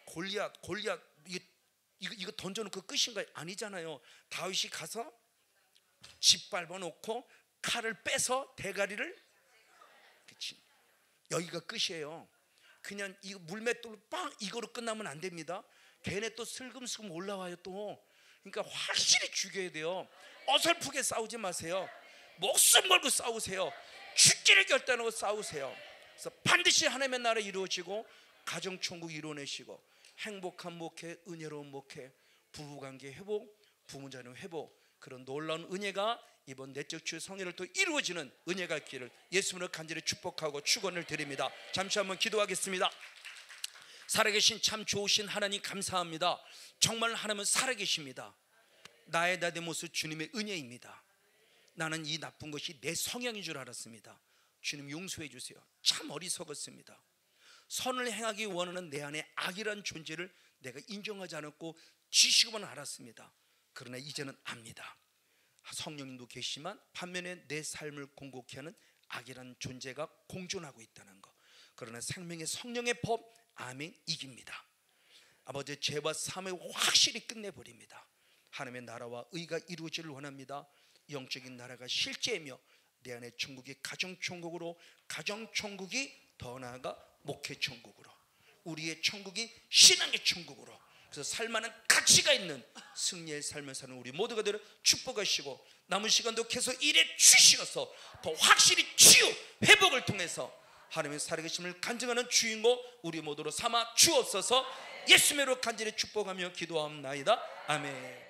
골리앗 이거 던져놓고 끝인가요? 아니잖아요. 다윗이 가서 짓밟아 놓고 칼을 빼서 대가리를, 그치, 여기가 끝이에요. 그냥 이거 물맷돌로 빵 이거로 끝나면 안 됩니다. 걔네 또 슬금슬금 올라와요 또. 그러니까 확실히 죽여야 돼요. 어설프게 싸우지 마세요. 목숨 걸고 싸우세요. 죽기를 결단하고 싸우세요. 그래서 반드시 하나님의 나라 이루어지고 가정천국 이루어내시고 행복한 목회, 은혜로운 목회, 부부관계 회복, 부모자녀 회복, 그런 놀라운 은혜가 이번 내적 주의 성회를 또 이루어지는 은혜가 있기를 예수님으로 간절히 축복하고 축원을 드립니다. 잠시 한번 기도하겠습니다. 살아계신 참 좋으신 하나님 감사합니다. 정말 하나님은 살아계십니다. 나의 나데모스 주님의 은혜입니다. 나는 이 나쁜 것이 내 성향인 줄 알았습니다. 주님 용서해 주세요. 참 어리석었습니다. 선을 행하기 원하는 내 안에 악이란 존재를 내가 인정하지 않았고 지식만 알았습니다. 그러나 이제는 압니다. 성령님도 계시지만 반면에 내 삶을 공고케 하는 악이란 존재가 공존하고 있다는 것. 그러나 생명의 성령의 법 아멘 이깁니다. 아버지 죄와 사함을 확실히 끝내버립니다. 하나님의 나라와 의가 이루어지를 원합니다. 영적인 나라가 실제이며 내 안에 천국이 가정천국으로, 가정천국이 더 나아가 목회천국으로, 우리의 천국이 신앙의 천국으로, 그래서 살만한 가치가 있는 승리의 삶을 사는 우리 모두가 되려 축복하시고 남은 시간도 계속 일해 주시어서 더 확실히 치유 회복을 통해서 하나님의 살아계심을 간증하는 주인공 우리 모두로 삼아 주옵소서. 예수님으로 간절히 축복하며 기도합나이다. 아멘.